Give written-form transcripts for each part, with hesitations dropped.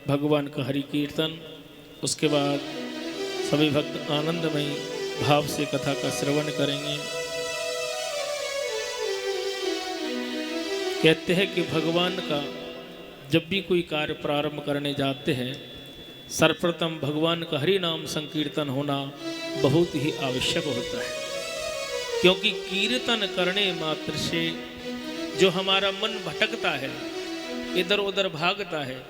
भगवान का हरि कीर्तन, उसके बाद सभी भक्त आनंदमयी भाव से कथा का श्रवण करेंगे। कहते हैं कि भगवान का जब भी कोई कार्य प्रारंभ करने जाते हैं, सर्वप्रथम भगवान का हरि नाम संकीर्तन होना बहुत ही आवश्यक होता है, क्योंकि कीर्तन करने मात्र से जो हमारा मन भटकता है, इधर उधर भागता है,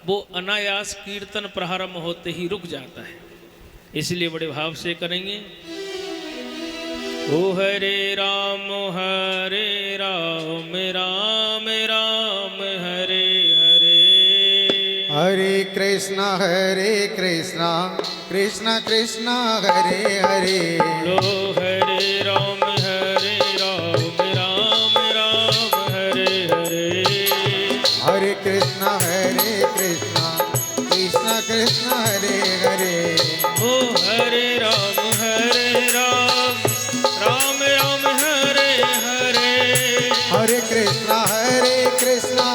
वो अनायास कीर्तन प्रारंभ होते ही रुक जाता है। इसलिए बड़े भाव से करेंगे। ओ हरे राम राम राम हरे हरे, हरे कृष्णा कृष्णा कृष्णा हरे हरे। लो हरे राम राम हरे हरे, हरे कृष्णा कृष्णा कृष्णा हरे हरे। ओ हरे राम राम हरे हरे, हरे कृष्णा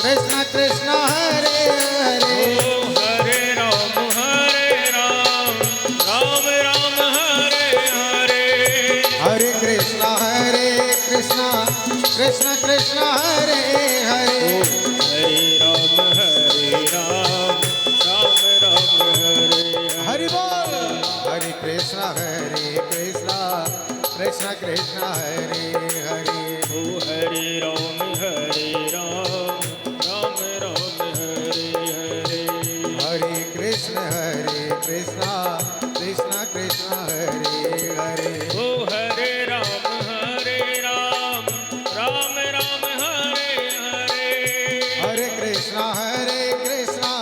कृष्णा कृष्णा हरे हरे। ओ हरे राम राम हरे हरे, हरे कृष्णा कृष्णा कृष्णा हरे हरे। हरे राम राम हरे हरि बोल। हरे कृष्णा कृष्णा कृष्णा हरे हरे। ओ हरे राम राम हरे हरे, हरे कृष्णा कृष्णा कृष्णा हरे हरे। ओ हरे राम राम हरे हरे, हरे कृष्णा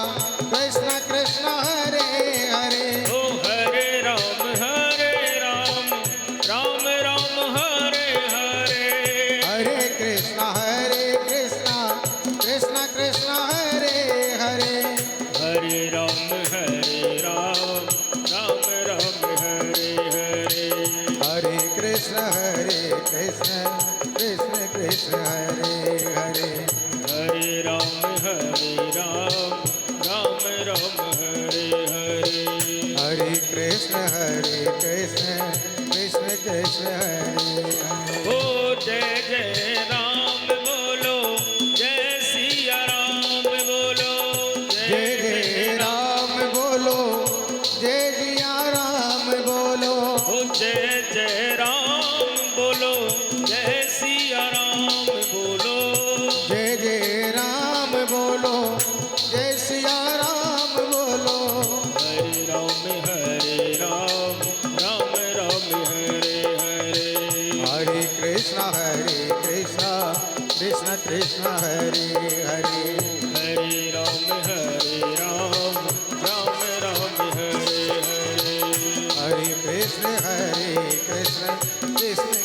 कृष्णा कृष्णा हरे हरे। ओ हरे राम राम हरे हरे, हरे कृष्णा कृष्णा कृष्णा हरे हरे। हरे राम राम हरे हरे, हरे कृष्णा कृष्णा हरे हरे। हरे राम राम हरे हरे, हरे कृष्णा कृष्णा हरे हरे। ओ जय जय राम बोलो, जय सिया राम बोलो, जय जय राम बोलो, जय जिया राम बोलो। ओ जय जय राम बोलो, जय सिया राम बोलो, जय जय राम बोलो, जय सिया राम बोलो। हरे राम राम हरे हरे, हरे कृष्णा कृष्णा कृष्णा हरे हरे। हरे राम राम हरे हरे, हरे कृष्ण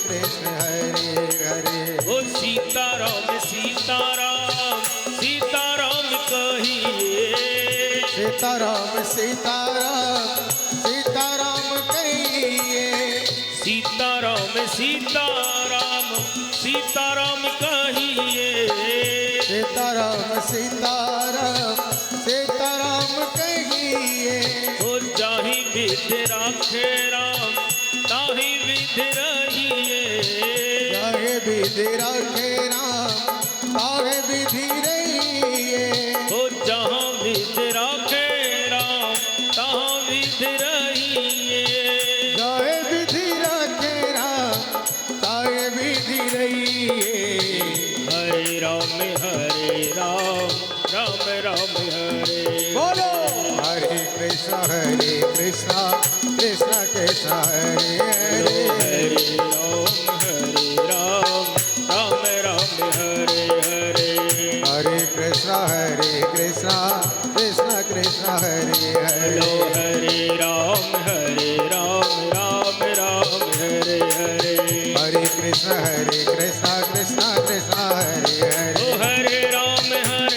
कृष्ण हरे हरे। ओ सीताराम कहिए, सीताराम कहिए। सीताराम कहिए, सीताराम कहिए। ओ जाहि विधि राखे राम, ताहि विधि रहिए, जाहे विधि राखे राम, ताहे विधि रहिए। ओ जहाँ विधि राखे राम, तहाँ विधि रहिए, जाहे विधि राखे राम, ताहे विधि रहिए। हरे राम राम हरे, बोलो। हरे कृष्णा कृष्णा कृष्णा हरे हरे। हरे राम राम हरे हरे, हरे कृष्णा कृष्णा कृष्णा हरे हरे। हरे राम राम हरे हरे, हरे कृष्णा कृष्णा कृष्णा हरे हरे। ओ हरे राम राम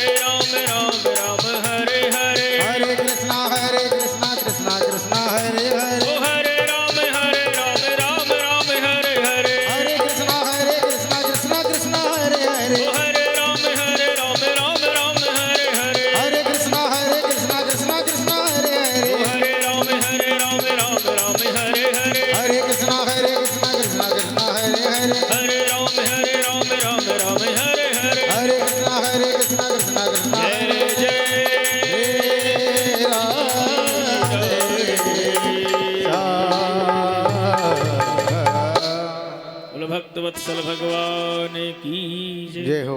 हरे हरे, हरे कृष्णा कृष्णा हरे हरे। ओ हरे राम राम हरे हरे, हरे कृष्णा कृष्णा हरे हरे। ओ हरे राम राम हरे हरे, हरे कृष्णा वत्सल भगवान की जय हो।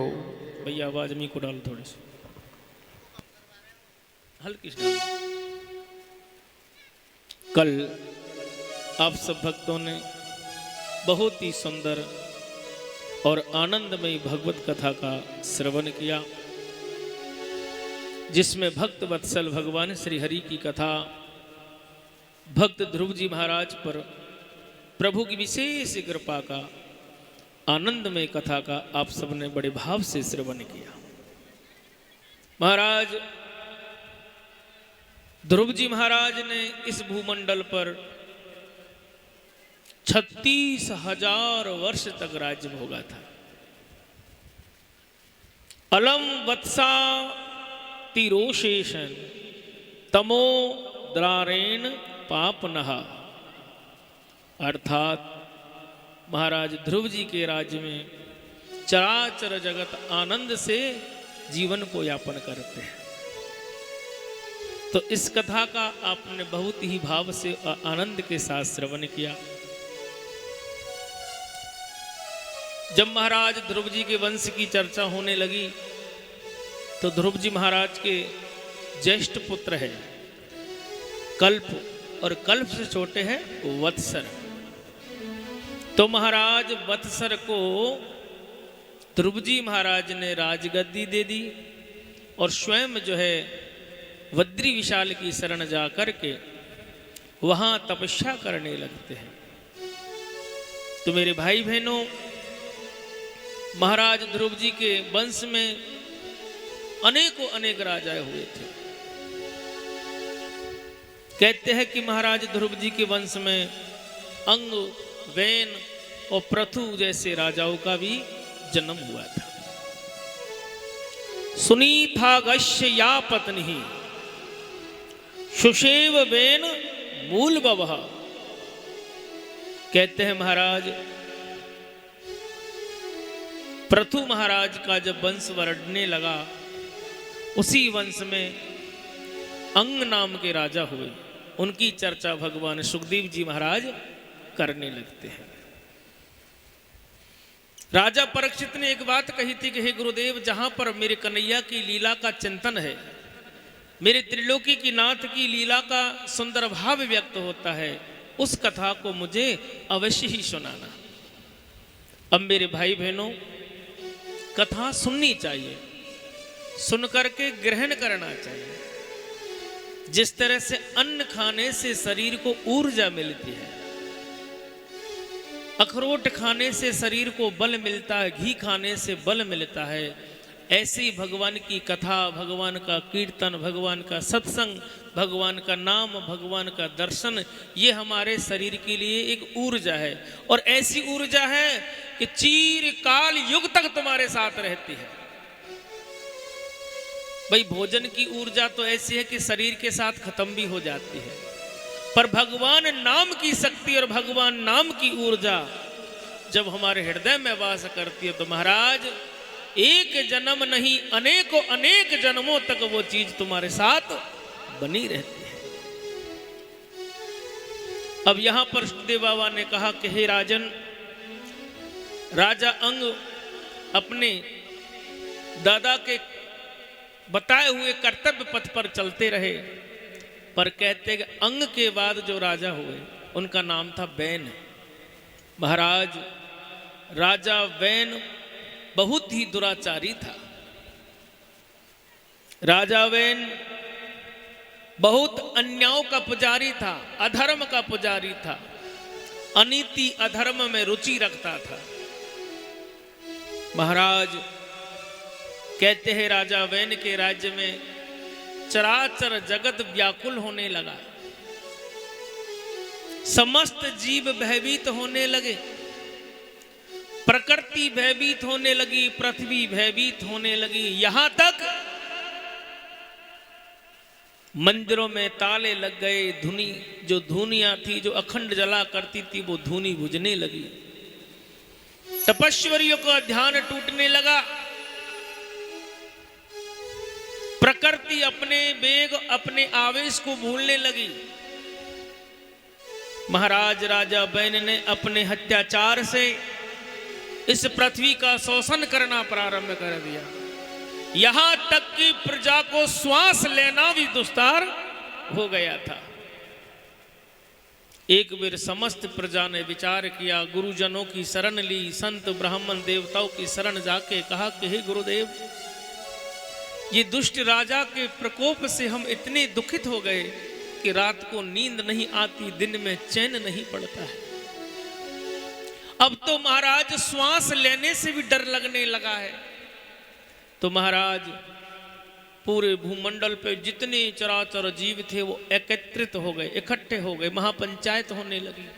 भैया आवाज मी को डालो थोड़ी सी हल्की सी डालो। कल आप सब भक्तों ने बहुत ही सुंदर और आनंदमयी भगवत कथा का श्रवण किया, जिसमें भक्त वत्सल भगवान श्री हरि की कथा भक्त ध्रुव जी महाराज पर प्रभु की विशेष कृपा का आनंदमय कथा का आप सबने बड़े भाव से श्रवण किया। महाराज ध्रुव जी महाराज ने इस भूमंडल पर 36,000 वर्ष तक राज्य भोगा था। अलम वत्सा तिरोशेषन तमो द्रारेण पापनहा, अर्थात महाराज ध्रुव जी के राज्य में चराचर जगत आनंद से जीवन को यापन करते हैं। तो इस कथा का आपने बहुत ही भाव से आनंद के साथ श्रवण किया। जब महाराज ध्रुव जी के वंश की चर्चा होने लगी तो ध्रुव जी महाराज के ज्येष्ठ पुत्र है कल्प, और कल्प से छोटे हैं वत्सर। तो महाराज वत्सर को ध्रुव जी महाराज ने राजगद्दी दे दी और स्वयं जो है वद्री विशाल की शरण जा करके वहां तपस्या करने लगते हैं। तो मेरे भाई बहनों, महाराज ध्रुव जी के वंश में अनेकों अनेक राजाएं हुए थे। कहते हैं कि महाराज ध्रुव जी के वंश में अंग, वैन और प्रथु जैसे राजाओं का भी जन्म हुआ था। सुनी था गश्य या पत्नी सुषेव वैन मूल बवह। कहते हैं महाराज प्रथु महाराज का जब वंश बढ़ने लगा, उसी वंश में अंग नाम के राजा हुए। उनकी चर्चा भगवान सुखदेव जी महाराज करने लगते हैं। राजा परीक्षित ने एक बात कही थी कि हे गुरुदेव, जहां पर मेरे कन्हैया की लीला का चिंतन है, मेरे त्रिलोकी की नाथ की लीला का सुंदर भाव व्यक्त होता है, उस कथा को मुझे अवश्य ही सुनाना। अब मेरे भाई बहनों, कथा सुननी चाहिए, सुन करके ग्रहण करना चाहिए। जिस तरह से अन्न खाने से शरीर को ऊर्जा मिलती है, अखरोट खाने से शरीर को बल मिलता है, घी खाने से बल मिलता है, ऐसे ही भगवान की कथा, भगवान का कीर्तन, भगवान का सत्संग, भगवान का नाम, भगवान का दर्शन, ये हमारे शरीर के लिए एक ऊर्जा है। और ऐसी ऊर्जा है कि चिरकाल युग तक तुम्हारे साथ रहती है। भाई भोजन की ऊर्जा तो ऐसी है कि शरीर के साथ खत्म भी हो जाती है, पर भगवान नाम की शक्ति और भगवान नाम की ऊर्जा जब हमारे हृदय में वास करती है तो महाराज एक जन्म नहीं अनेकों अनेक जन्मों तक वो चीज तुम्हारे साथ बनी रहती है। अब यहां पर सुखदेव बाबा ने कहा कि हे राजन, राजा अंग अपने दादा के बताए हुए कर्तव्य पथ पर चलते रहे, पर कहते कि अंग के बाद जो राजा हुए उनका नाम था वैन। महाराज राजा वैन बहुत ही दुराचारी था। राजा वैन बहुत अन्यायों का पुजारी था, अधर्म का पुजारी था, अनीति अधर्म में रुचि रखता था। महाराज कहते हैं राजा वैन के राज्य में चराचर जगत व्याकुल होने लगा, समस्त जीव भयभीत होने लगे, प्रकृति भयभीत होने लगी, पृथ्वी भयभीत होने लगी, यहां तक मंदिरों में ताले लग गए। धुनी जो धुनिया थी, जो अखंड जला करती थी, वो धुनी बुझने लगी। तपस्वियों का ध्यान टूटने लगा। प्रकृति अपने वेग, अपने आवेश को भूलने लगी। महाराज राजा वैन ने अपने अत्याचार से इस पृथ्वी का शोषण करना प्रारंभ कर दिया। यहां तक कि प्रजा को श्वास लेना भी दुस्तार हो गया था। एक बार समस्त प्रजा ने विचार किया, गुरुजनों की शरण ली, संत ब्राह्मण देवताओं की शरण जाके कहा कि हे गुरुदेव, ये दुष्ट राजा के प्रकोप से हम इतने दुखित हो गए कि रात को नींद नहीं आती, दिन में चैन नहीं पड़ता है। अब तो महाराज श्वास लेने से भी डर लगने लगा है। तो महाराज पूरे भूमंडल पे जितने चराचर जीव थे वो एकत्रित हो गए, इकट्ठे हो गए, महापंचायत होने लगी।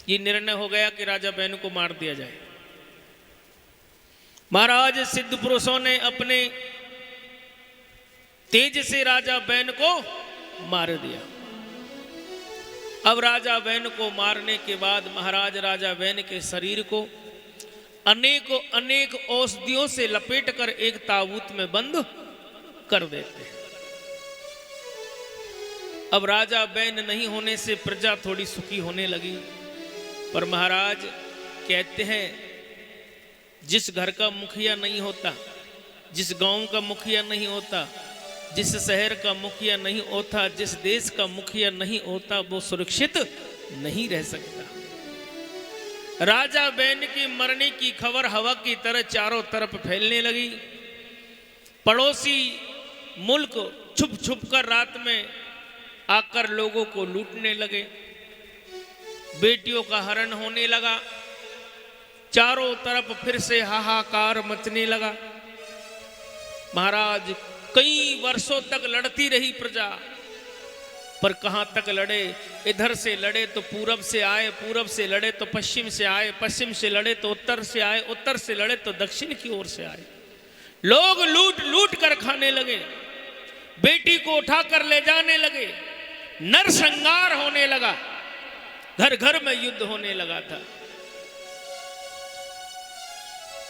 ये निर्णय हो गया कि राजा बैन को मार दिया जाए। महाराज सिद्ध पुरुषों ने अपने तेज से राजा बैन को मार दिया। अब राजा बैन को मारने के बाद महाराज राजा बैन के शरीर को अनेक औषधियों से लपेटकर एक ताबूत में बंद कर देते हैं। अब राजा बैन नहीं होने से प्रजा थोड़ी सुखी होने लगी। पर महाराज कहते हैं, जिस घर का मुखिया नहीं होता, जिस गांव का मुखिया नहीं होता, जिस शहर का मुखिया नहीं होता, जिस देश का मुखिया नहीं होता, वो सुरक्षित नहीं रह सकता। राजा बैन के मरने की खबर हवा की तरह चारों तरफ फैलने लगी। पड़ोसी मुल्क छुप छुप कर रात में आकर लोगों को लूटने लगे। बेटियों का हरण होने लगा। चारों तरफ फिर से हाहाकार मचने लगा। महाराज कई वर्षों तक लड़ती रही प्रजा, पर कहां तक लड़े? इधर से लड़े तो पूरब से आए, पूरब से लड़े तो पश्चिम से आए, पश्चिम से लड़े तो उत्तर से आए, उत्तर से लड़े तो दक्षिण की ओर से आए। लोग लूट लूट कर खाने लगे, बेटी को उठाकर ले जाने लगे, नरसंहार होने लगा, घर घर में युद्ध होने लगा था।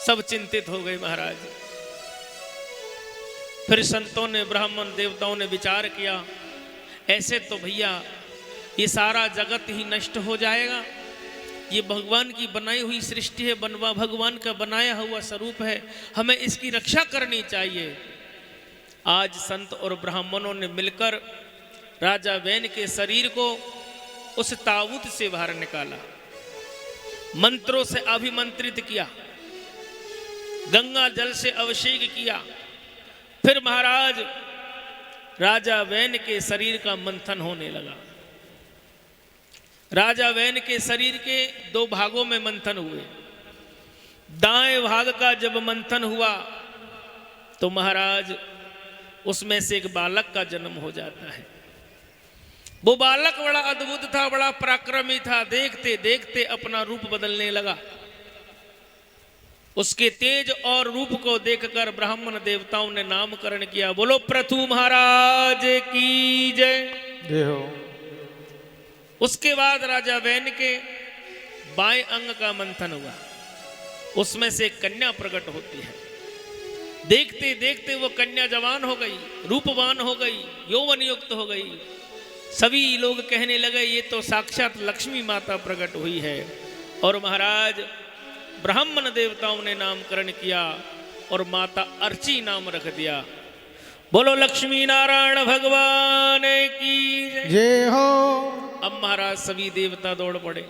सब चिंतित हो गए महाराज। फिर संतों ने, ब्राह्मण देवताओं ने विचार किया, ऐसे तो भैया ये सारा जगत ही नष्ट हो जाएगा। ये भगवान की बनाई हुई सृष्टि है, भगवान का बनाया हुआ स्वरूप है, हमें इसकी रक्षा करनी चाहिए। आज संत और ब्राह्मणों ने मिलकर राजा बैन के शरीर को उस ताबूत से बाहर निकाला, मंत्रों से अभिमंत्रित किया, गंगा जल से अभिषेक किया। फिर महाराज राजा बैन के शरीर का मंथन होने लगा। राजा बैन के शरीर के दो भागों में मंथन हुए। दाएं भाग का जब मंथन हुआ तो महाराज उसमें से एक बालक का जन्म हो जाता है। वो बालक बड़ा अद्भुत था, बड़ा पराक्रमी था। देखते देखते अपना रूप बदलने लगा। उसके तेज और रूप को देखकर ब्राह्मण देवताओं ने नामकरण किया। बोलो पृथु महाराज की जय। जय हो। उसके बाद राजा बैन के बाएं अंग का मंथन हुआ, उसमें से एक कन्या प्रकट होती है। देखते देखते वो कन्या जवान हो गई, रूपवान हो गई, यौवन युक्त हो गई। सभी लोग कहने लगे ये तो साक्षात लक्ष्मी माता प्रकट हुई है। और महाराज ब्राह्मण देवताओं ने नामकरण किया और माता अर्ची नाम रख दिया। बोलो लक्ष्मी नारायण भगवान की जय हो। अब महाराज सभी देवता दौड़ पड़े।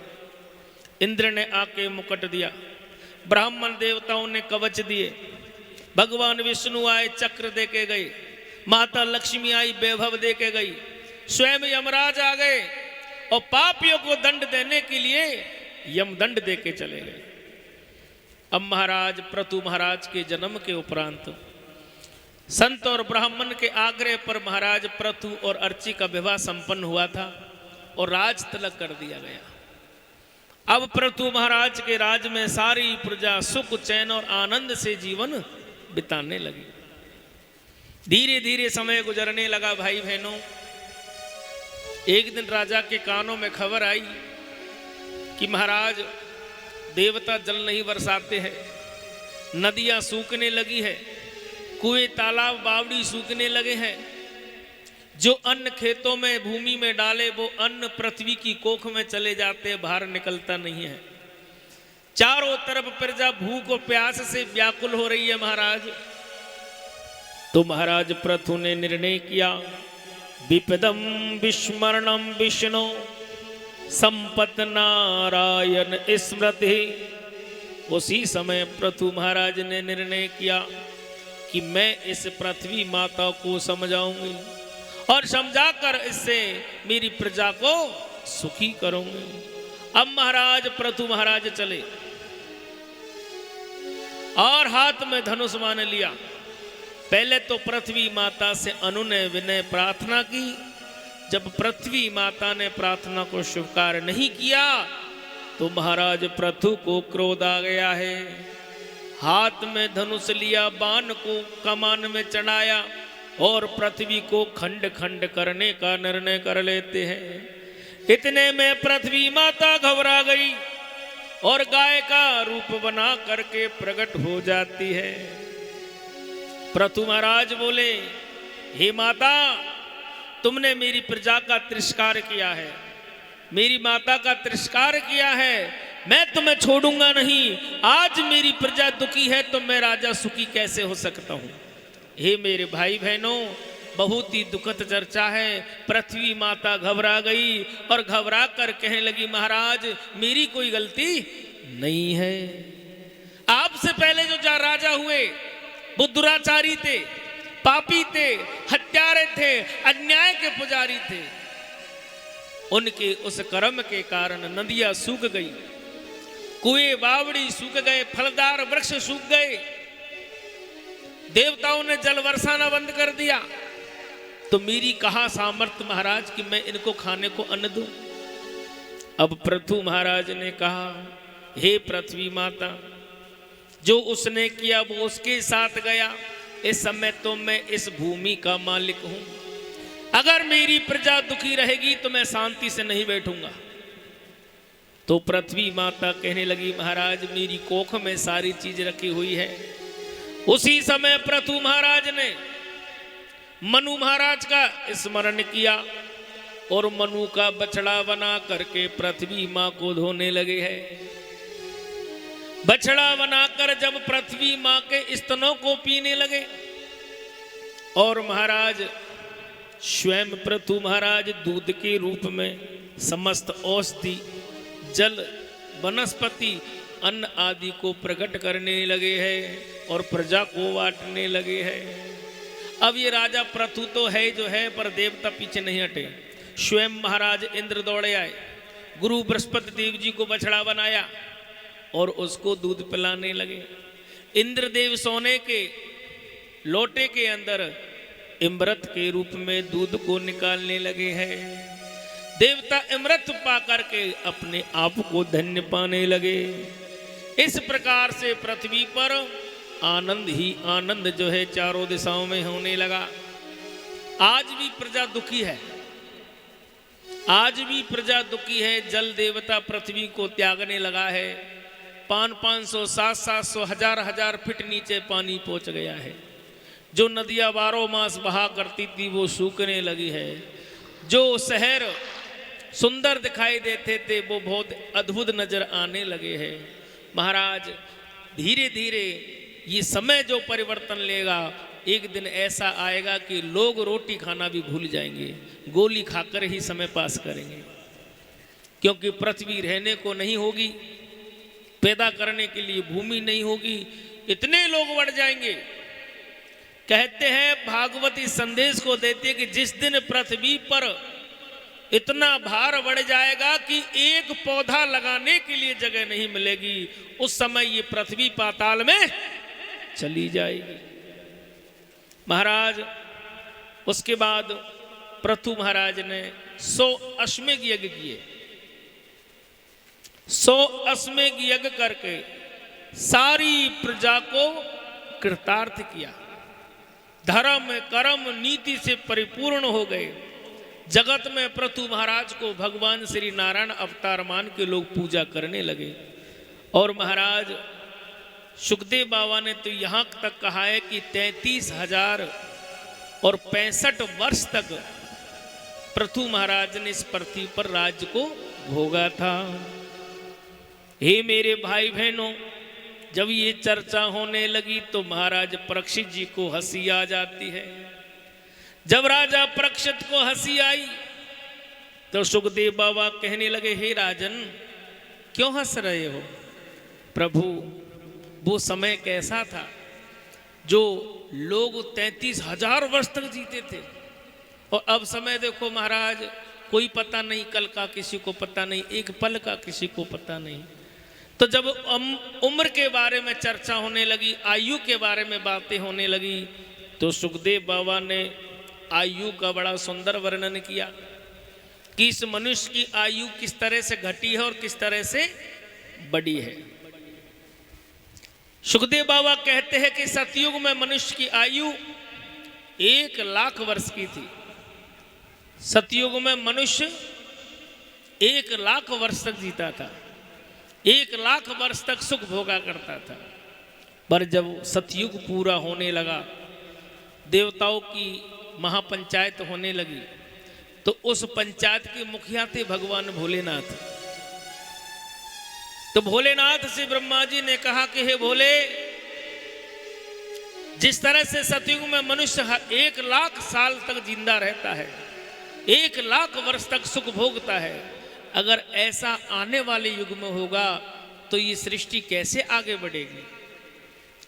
इंद्र ने आके मुकुट दिया, ब्राह्मण देवताओं ने कवच दिए, भगवान विष्णु आए चक्र दे के गए, माता लक्ष्मी आई वैभव दे के गई, स्वयं यमराज आ गए और पापियों को दंड देने के लिए यमदंड दे के चले गए। अब महाराज पृथु महाराज के जन्म के उपरांत संत और ब्राह्मण के आग्रह पर महाराज पृथु और अर्ची का विवाह संपन्न हुआ था और राज तिलक कर दिया गया। अब पृथु महाराज के राज में सारी प्रजा सुख चैन और आनंद से जीवन बिताने लगी। धीरे धीरे समय गुजरने लगा। भाई बहनों, एक दिन राजा के कानों में खबर आई कि महाराज देवता जल नहीं बरसाते हैं, नदियां सूखने लगी है, कुएं तालाब बावड़ी सूखने लगे हैं। जो अन्न खेतों में भूमि में डाले वो अन्न पृथ्वी की कोख में चले जाते, बाहर निकलता नहीं है। चारों तरफ प्रजा भूख और प्यास से व्याकुल हो रही है महाराज। तो महाराज पृथु ने निर्णय किया, विपदम विस्मरणम विष्णु संपत नारायण स्मृति। उसी समय पृथु महाराज ने निर्णय किया कि मैं इस पृथ्वी माता को समझाऊंगी और समझाकर इससे मेरी प्रजा को सुखी करूंगी। अब महाराज पृथु महाराज चले और हाथ में धनुष मान लिया। पहले तो पृथ्वी माता से अनुनय विनय प्रार्थना की। जब पृथ्वी माता ने प्रार्थना को स्वीकार नहीं किया तो महाराज पृथु को क्रोध आ गया है। हाथ में धनुष लिया, बाण को कमान में चढ़ाया और पृथ्वी को खंड खंड करने का निर्णय कर लेते हैं। इतने में पृथ्वी माता घबरा गई और गाय का रूप बना करके प्रकट हो जाती है। पृथु महाराज बोले, हे माता, तुमने मेरी प्रजा का तिरस्कार किया है, मेरी माता का तिरस्कार किया है, मैं तुम्हें छोड़ूंगा नहीं। आज मेरी प्रजा दुखी है तो मैं राजा सुखी कैसे हो सकता हूं। हे मेरे भाई बहनों, बहुत ही दुखद चर्चा है। पृथ्वी माता घबरा गई और घबरा कर कहने लगी, महाराज मेरी कोई गलती नहीं है। आपसे पहले जो राजा हुए वो दुराचारी थे, पापी थे, हत्यारे थे, अन्याय के पुजारी थे। उनके उस कर्म के कारण नदियां सूख गई, कुएं बावड़ी सूख गए, फलदार वृक्ष सूख गए, देवताओं ने जल बरसाना बंद कर दिया। तो मेरी कहा सामर्थ्य महाराज कि मैं इनको खाने को अन्न दूं। अब पृथु महाराज ने कहा, हे पृथ्वी माता, जो उसने किया वो उसके साथ गया। इस समय तो मैं इस भूमि का मालिक हूं। अगर मेरी प्रजा दुखी रहेगी तो मैं शांति से नहीं बैठूंगा। तो पृथ्वी माता कहने लगी, महाराज मेरी कोख में सारी चीज रखी हुई है। उसी समय पृथु महाराज ने मनु महाराज का स्मरण किया और मनु का बछड़ा बना करके पृथ्वी माँ को धोने लगे हैं। बछड़ा बनाकर जब पृथ्वी माँ के स्तनों को पीने लगे और महाराज स्वयं पृथु महाराज दूध के रूप में समस्त औषधि, जल, वनस्पति, अन्न आदि को प्रकट करने लगे हैं और प्रजा को बांटने लगे हैं। अब ये राजा पृथु तो है जो है, पर देवता पीछे नहीं हटे। स्वयं महाराज इंद्र दौड़े आए, गुरु बृहस्पति देव जी को बछड़ा बनाया और उसको दूध पिलाने लगे। इंद्रदेव सोने के लोटे के अंदर अमृत के रूप में दूध को निकालने लगे हैं। देवता अमृत पा करके अपने आप को धन्य पाने लगे। इस प्रकार से पृथ्वी पर आनंद ही आनंद जो है चारों दिशाओं में होने लगा। आज भी प्रजा दुखी है, आज भी प्रजा दुखी है। जल देवता पृथ्वी को त्यागने लगा है। 500, 700, 1000 फीट नीचे पानी पहुंच गया है। जो नदियां 12 मास बहा करती थी वो सूखने लगी है। जो शहर सुंदर दिखाई देते थे वो बहुत अद्भुत नजर आने लगे हैं। महाराज धीरे धीरे ये समय जो परिवर्तन लेगा, एक दिन ऐसा आएगा कि लोग रोटी खाना भी भूल जाएंगे, गोली खाकर ही समय पास करेंगे, क्योंकि पृथ्वी रहने को नहीं होगी, पैदा करने के लिए भूमि नहीं होगी, इतने लोग बढ़ जाएंगे। कहते हैं भागवत इस संदेश को देते हैं कि जिस दिन पृथ्वी पर इतना भार बढ़ जाएगा कि एक पौधा लगाने के लिए जगह नहीं मिलेगी, उस समय ये पृथ्वी पाताल में चली जाएगी। महाराज उसके बाद पृथु महाराज ने 100 अश्वमेध यज्ञ किए। 100 अश्वमेध यज्ञ करके सारी प्रजा को कृतार्थ किया। धर्म कर्म नीति से परिपूर्ण हो गए। जगत में पृथु महाराज को भगवान श्री नारायण अवतार मान के लोग पूजा करने लगे। और महाराज सुखदेव बाबा ने तो यहाँ तक कहा है कि 33,000 और 65 वर्ष तक पृथु महाराज ने इस पृथ्वी पर राज्य को भोगा था। हे मेरे भाई बहनों, जब ये चर्चा होने लगी तो महाराज परीक्षित जी को हंसी आ जाती है। जब राजा परीक्षित को हंसी आई तो सुखदेव बाबा कहने लगे, हे राजन क्यों हंस रहे हो? प्रभु, वो समय कैसा था जो लोग 33,000 वर्ष तक जीते थे, और अब समय देखो महाराज, कोई पता नहीं, कल का किसी को पता नहीं, एक पल का किसी को पता नहीं। तो जब उम्र के बारे में चर्चा होने लगी, आयु के बारे में बातें होने लगी, तो सुखदेव बाबा ने आयु का बड़ा सुंदर वर्णन किया कि इस मनुष्य की आयु किस तरह से घटी है और किस तरह से बढ़ी है। सुखदेव बाबा कहते हैं कि सतयुग में मनुष्य की आयु 1,00,000 वर्ष की थी। सतयुग में मनुष्य 1,00,000 वर्ष तक जीता था, 1,00,000 वर्ष तक सुख भोगा करता था। पर जब सतयुग पूरा होने लगा, देवताओं की महापंचायत होने लगी, तो उस पंचायत के मुखिया थे भगवान भोलेनाथ। तो भोलेनाथ से ब्रह्मा जी ने कहा कि हे भोले, जिस तरह से सतयुग में मनुष्य 1,00,000 साल तक जिंदा रहता है, 1,00,000 वर्ष तक सुख भोगता है, अगर ऐसा आने वाले युग में होगा तो ये सृष्टि कैसे आगे बढ़ेगी?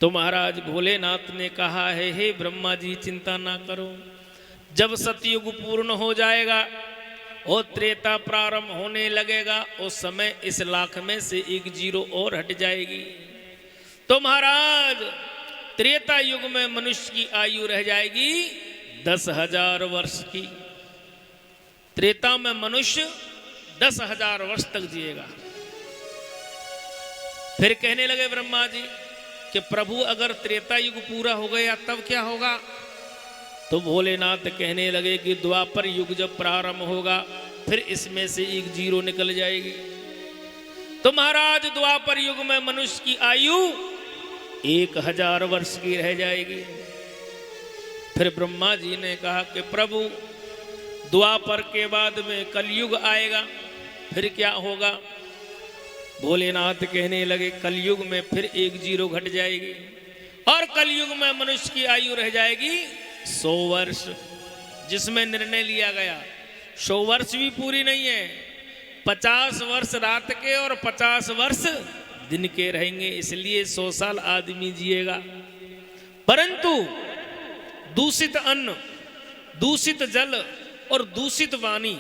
तो महाराज भोलेनाथ ने कहा है, हे ब्रह्मा जी चिंता ना करो, जब सतयुग पूर्ण हो जाएगा और त्रेता प्रारंभ होने लगेगा, उस समय इस 1,00,000 में से 1 जीरो और हट जाएगी। तो महाराज त्रेता युग में मनुष्य की आयु रह जाएगी 10,000 वर्ष की। त्रेता में मनुष्य 10,000 वर्ष तक जिएगा। फिर कहने लगे ब्रह्मा जी कि प्रभु, अगर त्रेता युग पूरा हो गया तब क्या होगा? तो भोलेनाथ कहने लगे कि द्वापर युग जब प्रारंभ होगा, फिर इसमें से 1 जीरो निकल जाएगी। तो महाराज द्वापर युग में मनुष्य की आयु 1,000 वर्ष की रह जाएगी। फिर ब्रह्मा जी ने कहा कि प्रभु, द्वापर के बाद में कलयुग आएगा, फिर क्या होगा? भोलेनाथ कहने लगे कलयुग में फिर 1 जीरो घट जाएगी, और कलयुग में मनुष्य की आयु रह जाएगी 100 वर्ष, जिसमें निर्णय लिया गया 100 वर्ष भी पूरी नहीं है, 50 वर्ष रात के और 50 वर्ष दिन के रहेंगे, इसलिए 100 साल आदमी जिएगा। परंतु दूषित अन्न, दूषित जल और दूषित वाणी,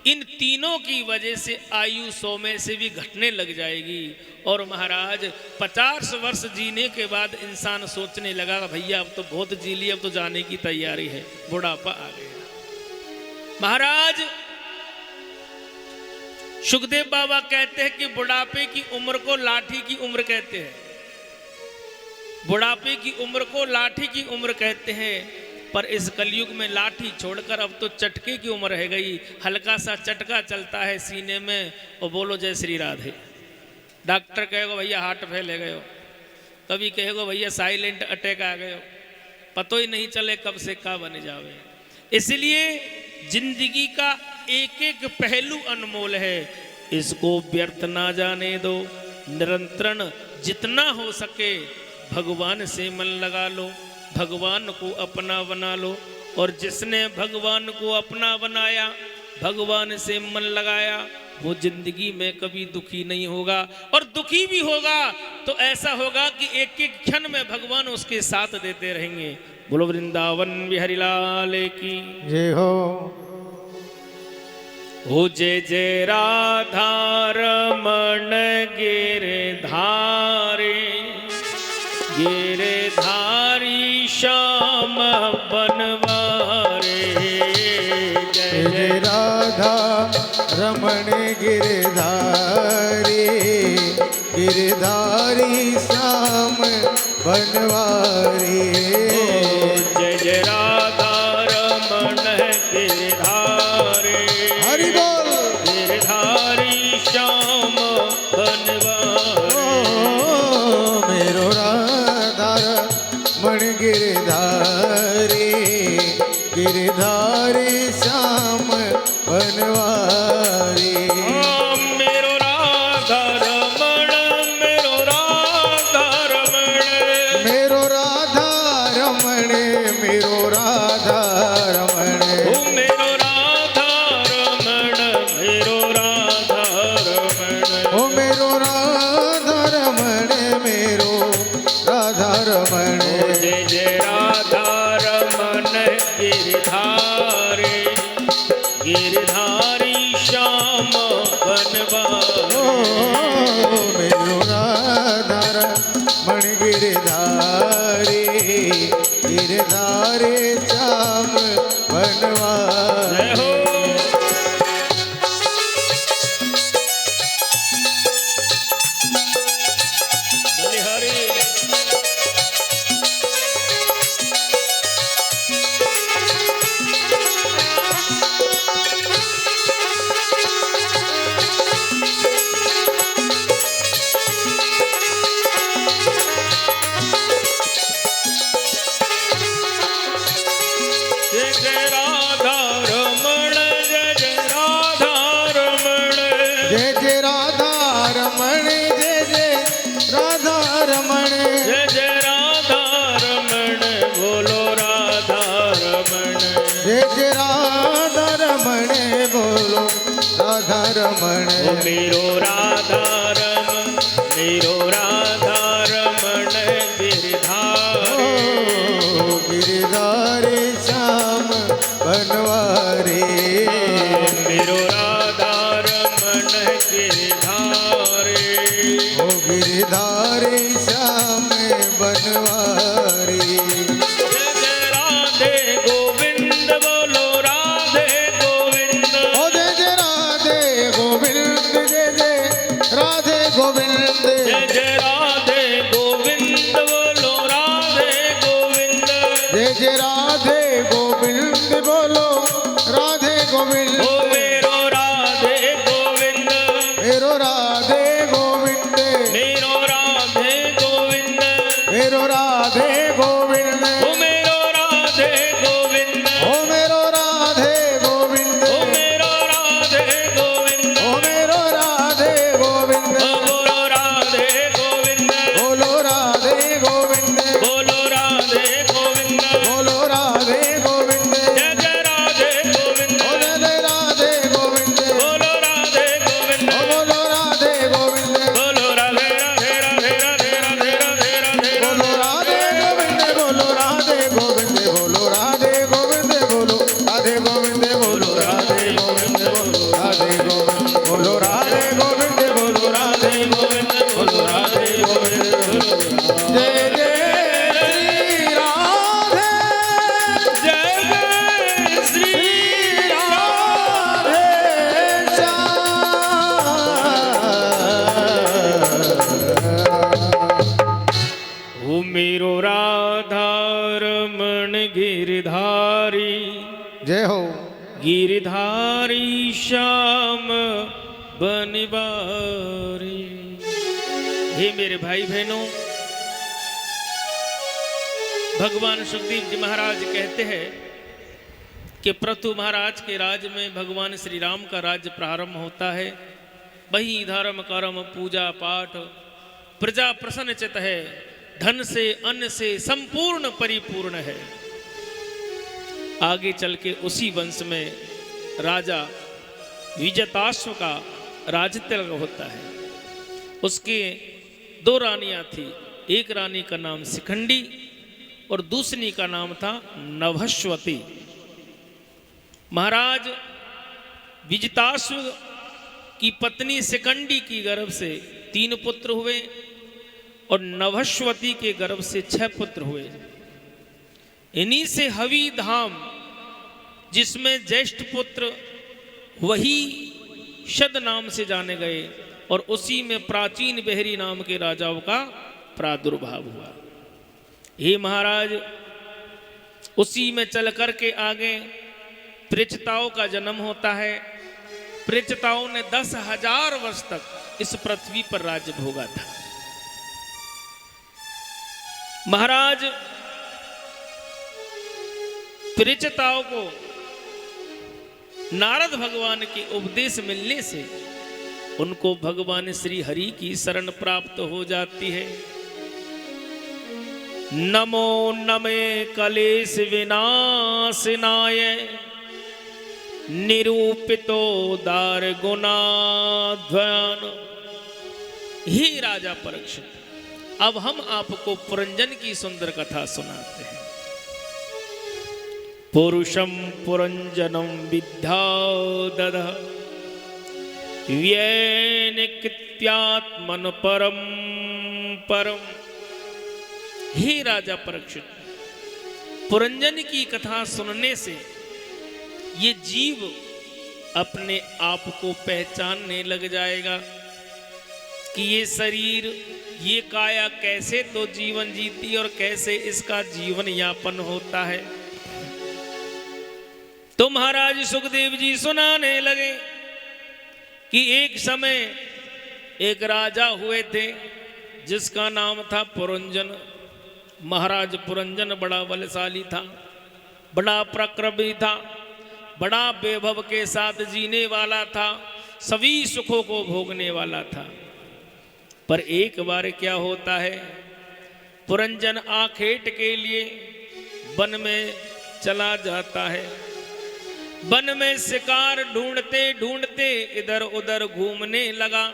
इन तीनों की वजह से आयु 100 में से भी घटने लग जाएगी। और महाराज 50 वर्ष जीने के बाद इंसान सोचने लगा, भैया अब तो बहुत जी लिया, अब तो जाने की तैयारी है, बुढ़ापा आ गया। महाराज सुखदेव बाबा कहते हैं कि बुढ़ापे की उम्र को लाठी की उम्र कहते हैं, बुढ़ापे की उम्र को लाठी की उम्र कहते हैं। पर इस कलयुग में लाठी छोड़कर अब तो चटके की उम्र रह गई। हल्का सा चटका चलता है सीने में और बोलो जय श्री राधे। डॉक्टर कहेगा भैया हार्ट फेल हो गए हो, कभी कहेगा भैया साइलेंट अटैक आ गए हो, पतो ही नहीं चले कब से का बने जावे। इसलिए जिंदगी का एक एक पहलू अनमोल है, इसको व्यर्थ ना जाने दो। निरंतरण जितना हो सके भगवान से मन लगा लो, भगवान को अपना बना लो। और जिसने भगवान को अपना बनाया, भगवान से मन लगाया, वो जिंदगी में कभी दुखी नहीं होगा। और दुखी भी होगा तो ऐसा होगा कि एक एक क्षण में भगवान उसके साथ देते रहेंगे। बोलो वृंदावन बिहारी लाल की जय हो। हो जय जय राधा रमण गिरधारी, गिरधारी श्याम बनवारे। जय जय राधा रमण गिरधारी, गिरधारी श्याम बनवारी। जय जय राधा रमण गिरधारी, हरि बोल। गिरधारी श्याम बनवारी। मेरो राधा रमण गिरधारी, गिरधारी श्याम बनवारी। मेरो राधा रमण राधा रमण बोलो राधा रमण ओ मेरो राधा रमण गिरधारी गिरधारी श्याम बनवारी मेरो राधा रमण गिरधारी ओ गिरधारी श्याम बनवारी जय राधे गोविंद बोलो राधे गोविंद ओ जय राधे गोविंद जय राधे गोविंद जय राधे गोविंद बोलो राधे गोविंद जय राधे गोविंद बोलो राधे गोविंद ओ मेरो राधे गोविंद मेरो राधे गोविंद मेरो राधे गोविंद मेरो राधे गोविंद ओ मेरो राधे गोविंद ओ मेरो राधे गोविंद ओ मेरो राधे गोविंद ओ मेरो राधे गोविंद ओ बोलो राधे गोविंद बोलो राधे गोविंद बोलो राधे गोविंद बोलो राधे गोविंद जय जय राधे गोविंद ओ जय राधे गोविंद बोलो राधे गोविंद ओ बोलो राधे गोविंद बोलो राधे राधे राधे राधे राधे राधे राधे बोलो राधे गोविंद बोलो राधे गोविंद बोलो राधे गोविंद बोलो राधे गोविंद बोलो राधे गोविंद बोलो राधे गोविंद बोलो राधे गोविंद बोलो राधे गोविंद बोलो राधे गोविंद जय जय श्री राधे जय जय श्री राधे श्याम ओ मेरो राधा रमण गिरधारी जय हो गिरधारी श्याम बनवारी। हे मेरे भाई बहनों, भगवान सुखदेव जी महाराज कहते हैं कि पृथु महाराज के राज में भगवान श्री राम का राज्य प्रारंभ होता है। वही धर्म कर्म पूजा पाठ प्रजा प्रसन्न चित है, धन से अन्न से संपूर्ण परिपूर्ण है। आगे चल के उसी वंश में राजा विजयताश्व का राज्य होता है। उसके दो रानियां थी, एक रानी का नाम शिखंडी और दूसरी का नाम था नभस्वती। महाराज विजिताश्व की पत्नी शिखंडी की गर्भ से 3 पुत्र हुए और नभस्वती के गर्भ से 6 पुत्र हुए। इन्हीं से हवि धाम, जिसमें ज्येष्ठ पुत्र वही शद नाम से जाने गए और उसी में प्राचीन बेहरी नाम के राजाओं का प्रादुर्भाव हुआ। हे महाराज, उसी में चल कर के आगे पृचताओं का जन्म होता है। पृचताओं ने 10,000 वर्ष तक इस पृथ्वी पर राज्य भोगा था। महाराज पृचताओं को नारद भगवान के उपदेश मिलने से उनको भगवान श्री हरि की शरण प्राप्त हो जाती है। नमो नमे कलेश विनाशनाय निरूपितो दार गुणाध्यान। हे राजा परीक्षित, अब हम आपको पुरंजन की सुंदर कथा सुनाते हैं। पुरुषम पुरंजनम विद्याददः व्यनिकृत्यात्मन परम परम। हे राजा परीक्षित, पुरंजन की कथा सुनने से ये जीव अपने आप को पहचानने लग जाएगा कि ये शरीर, ये काया कैसे तो जीवन जीती और कैसे इसका जीवन यापन होता है। तो महाराज सुखदेव जी सुनाने लगे कि एक समय एक राजा हुए थे जिसका नाम था पुरंजन। महाराज पुरंजन बड़ा बलशाली था, बड़ा पराक्रमी था, बड़ा वैभव के साथ जीने वाला था, सभी सुखों को भोगने वाला था। पर एक बार क्या होता है, पुरंजन आखेट के लिए वन में चला जाता है। वन में शिकार ढूंढते ढूंढते इधर उधर घूमने लगा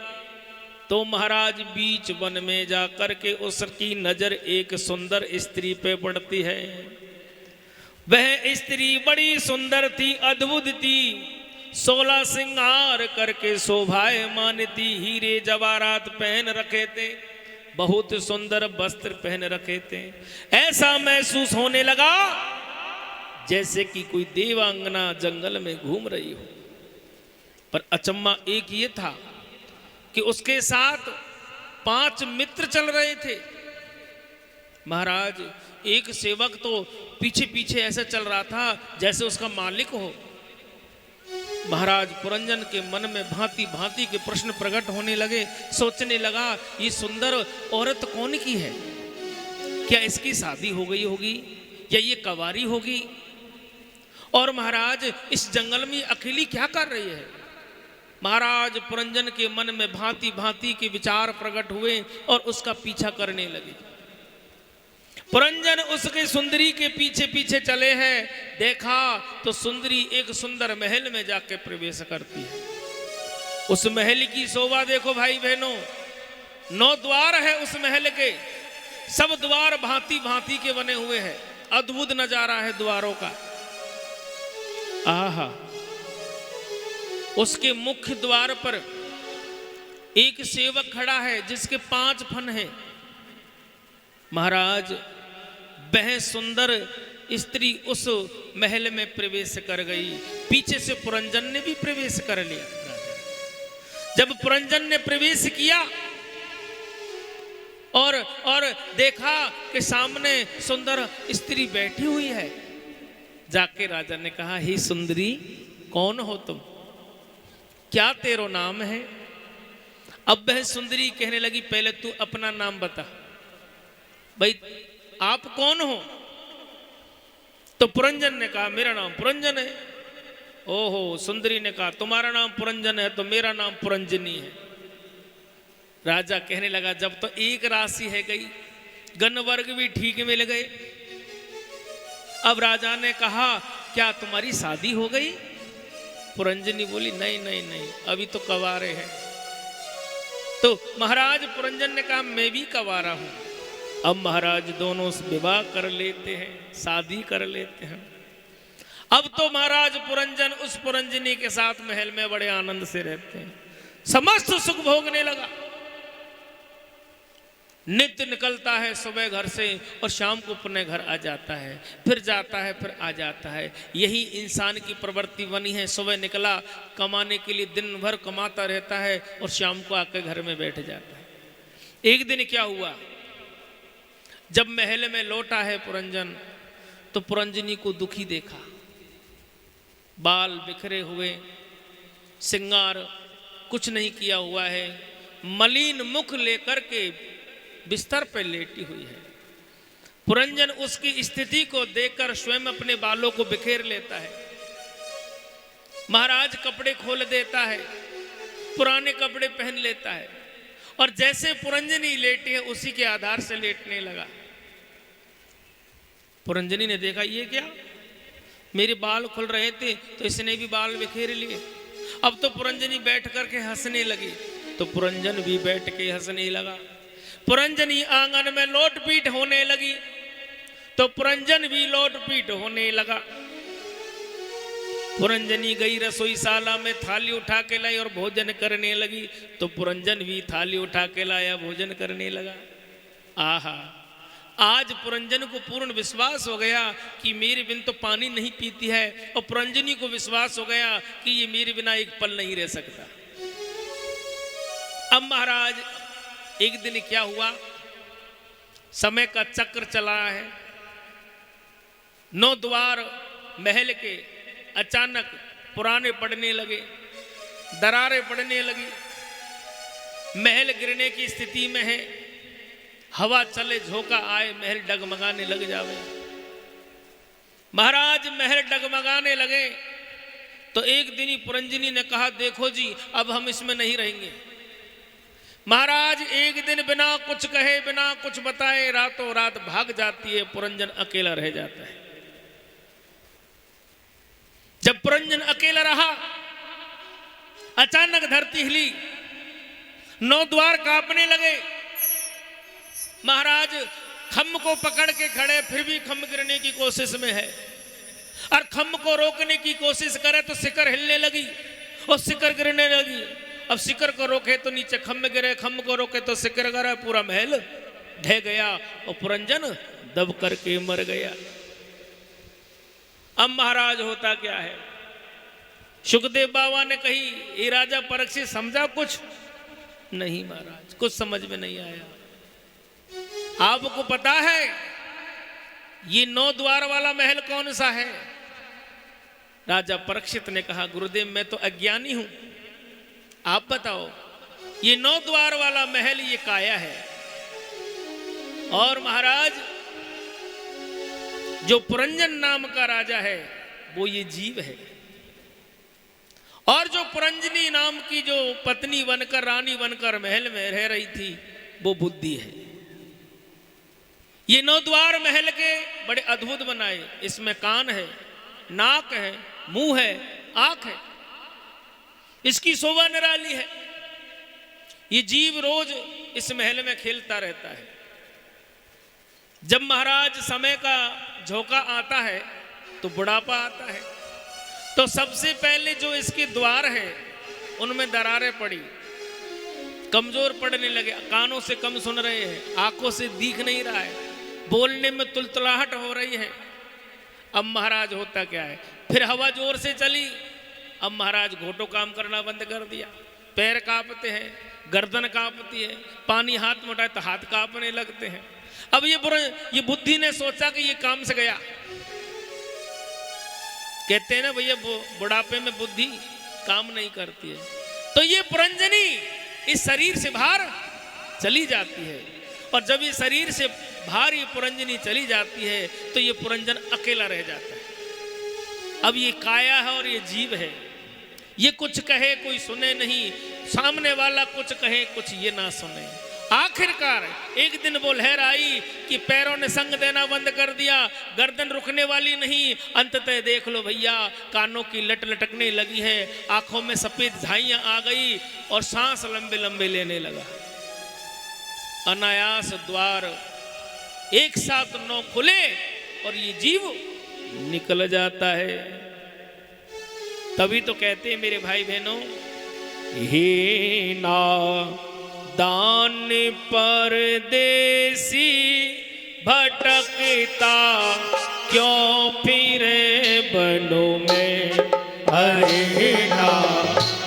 तो महाराज बीच वन में जाकर के उसकी नजर एक सुंदर स्त्री पे पड़ती है। वह स्त्री बड़ी सुंदर थी, अद्भुत थी, 16 श्रृंगार करके शोभायमान थी, हीरे जवाहरात पहन रखे थे, बहुत सुंदर वस्त्र पहन रखे थे। ऐसा महसूस होने लगा जैसे कि कोई देवांगना जंगल में घूम रही हो। पर अचम्मा एक ये था कि उसके साथ 5 मित्र चल रहे थे। महाराज एक सेवक तो पीछे पीछे ऐसे चल रहा था जैसे उसका मालिक हो। महाराज पुरंजन के मन में भांति भांति के प्रश्न प्रकट होने लगे। सोचने लगा ये सुंदर औरत कौन की है, क्या इसकी शादी हो गई होगी या ये कवारी होगी, और महाराज इस जंगल में अकेली क्या कर रही है। महाराज पुरंजन के मन में भांति भांति के विचार प्रकट हुए और उसका पीछा करने लगे। पुरंजन उसके सुंदरी के पीछे पीछे चले हैं। देखा तो सुंदरी एक सुंदर महल में जाके प्रवेश करती है। उस महल की शोभा देखो भाई बहनों, 9 द्वार है उस महल के, सब द्वार भांति भांति के बने हुए हैं। अद्भुत नजारा है द्वारों का। आहा, उसके मुख्य द्वार पर एक सेवक खड़ा है जिसके 5 फन हैं। महाराज वह सुंदर स्त्री उस महल में प्रवेश कर गई। पीछे से पुरंजन ने भी प्रवेश कर लिया। जब पुरंजन ने प्रवेश किया और देखा कि सामने सुंदर स्त्री बैठी हुई है, जाके राजा ने कहा, हे सुंदरी, कौन हो तुम, क्या तेरो नाम है। अब वह सुंदरी कहने लगी, पहले तू अपना नाम बता, भाई आप कौन हो। तो पुरंजन ने कहा, मेरा नाम पुरंजन है। ओहो, सुंदरी ने कहा, तुम्हारा नाम पुरंजन है तो मेरा नाम पुरंजनी है। राजा कहने लगा, जब तो एक राशि है गई, गण वर्ग भी ठीक मिल गए। अब राजा ने कहा, क्या तुम्हारी शादी हो गई। पुरंजनी बोली, नहीं नहीं नहीं, अभी तो कवारे हैं। तो महाराज पुरंजन ने कहा, मैं भी कवारा हूं। अब महाराज दोनों विवाह कर लेते हैं, शादी कर लेते हैं। अब तो महाराज पुरंजन उस पुरंजनी के साथ महल में बड़े आनंद से रहते हैं, समस्त सुख भोगने लगा। नित्य निकलता है सुबह घर से और शाम को अपने घर आ जाता है, फिर जाता है, फिर आ जाता है। यही इंसान की प्रवृत्ति बनी है। सुबह निकला कमाने के लिए, दिन भर कमाता रहता है और शाम को आकर घर में बैठ जाता है। एक दिन क्या हुआ, जब महल में लौटा है पुरंजन, तो पुरंजनी को दुखी देखा। बाल बिखरे हुए, श्रृंगार कुछ नहीं किया हुआ है, मलिन मुख लेकर के बिस्तर पर लेटी हुई है। पुरंजन उसकी स्थिति को देखकर स्वयं अपने बालों को बिखेर लेता है। महाराज कपड़े खोल देता है, पुराने कपड़े पहन लेता है और जैसे पुरंजनी लेटी है उसी के आधार से लेटने लगा। पुरंजनी ने देखा, ये क्या, मेरे बाल खुल रहे थे तो इसने भी बाल बिखेर लिए। अब तो पुरंजनी बैठ करके हंसने लगी, तो पुरंजन भी बैठ के हंसने लगा। पुरंजनी आंगन में लोट पीट होने लगी तो पुरंजन भी लोट पीट होने लगा। पुरंजनी गई रसोईशाला में, थाली उठा के लाई और भोजन करने लगी, तो पुरंजन भी थाली उठा के लाया, भोजन करने लगा। आहा, आज पुरंजन को पूर्ण विश्वास हो गया कि मेरे बिन तो पानी नहीं पीती है, और पुरंजनी को विश्वास हो गया कि ये मेरे बिना एक पल नहीं रह सकता। अब महाराज एक दिन क्या हुआ, समय का चक्र चला है। 9 द्वार महल के अचानक पुराने पड़ने लगे, दरारें पड़ने लगी, महल गिरने की स्थिति में है। हवा चले झोंका आए, महल डगमगाने लग जावे। महाराज महल डगमगाने लगे तो एक दिन ही पुरंजनी ने कहा, देखो जी, अब हम इसमें नहीं रहेंगे। महाराज एक दिन बिना कुछ कहे, बिना कुछ बताए रातों रात भाग जाती है। पुरंजन अकेला रह जाता है। जब पुरंजन अकेला रहा, अचानक धरती हिली, 9 द्वार कांपने लगे। महाराज खम्भ को पकड़ के खड़े, फिर भी खम्भ गिरने की कोशिश में है, और खम्भ को रोकने की कोशिश करे तो शिखर हिलने लगी और शिखर गिरने लगी। अब शिखर को रोके तो नीचे खम्भ गिरे, खम्भ को रोके तो शिखर गिरा, पूरा महल ढह गया और पुरंजन दब करके मर गया। अब महाराज होता क्या है? सुखदेव बाबा ने कही, ये राजा परीक्षित समझा कुछ? नहीं महाराज, कुछ समझ में नहीं आया। आपको पता है ये 9 द्वार वाला महल कौन सा है? राजा परीक्षित ने कहा, गुरुदेव मैं तो अज्ञानी हूं, आप बताओ। ये 9 द्वार वाला महल ये काया है, और महाराज जो पुरंजन नाम का राजा है वो ये जीव है, और जो पुरंजनी नाम की जो पत्नी बनकर, रानी बनकर महल में रह रही थी, वो बुद्धि है। ये 9 द्वार महल के बड़े अद्भुत बनाए। इसमें कान है, नाक है, मुंह है, आंख है, इसकी शोभा निराली है। ये जीव रोज इस महल में खेलता रहता है। जब महाराज समय का झोंका आता है तो बुढ़ापा आता है, तो सबसे पहले जो इसके द्वार है उनमें दरारें पड़ी, कमजोर पड़ने लगे, कानों से कम सुन रहे हैं, आंखों से दिख नहीं रहा है, बोलने में तुलतुलाहट हो रही है। अब महाराज होता क्या है? फिर हवा जोर से चली, अब महाराज घोटो काम करना बंद कर दिया, पैर कांपते हैं, गर्दन कांपती है, पानी हाथ में उठाए तो हाथ कांपने लगते हैं। अब ये बुद्धि ने सोचा कि ये काम से गया। कहते हैं ना भैया, बुढ़ापे में बुद्धि काम नहीं करती है। तो ये पुरंजनी इस शरीर से बाहर चली जाती है, और जब ये शरीर से बाहर ये पुरंजनी चली जाती है तो ये पुरंजन अकेला रह जाता है। अब ये काया है और ये जीव है, ये कुछ कहे कोई सुने नहीं, सामने वाला कुछ कहे कुछ ये ना सुने। आखिरकार एक दिन वो लहर आई कि पैरों ने संग देना बंद कर दिया, गर्दन रुकने वाली नहीं। अंततः देख लो भैया, कानों की लट लटकने लगी है, आंखों में सफेद झाइयां आ गई और सांस लंबे लंबे लेने लगा। अनायास द्वार एक साथ 9 खुले और ये जीव निकल जाता है। तभी तो कहते हैं मेरे भाई बहनों, हे ना दान परदेसी भटकता क्यों फिरे बनों में। हरे ना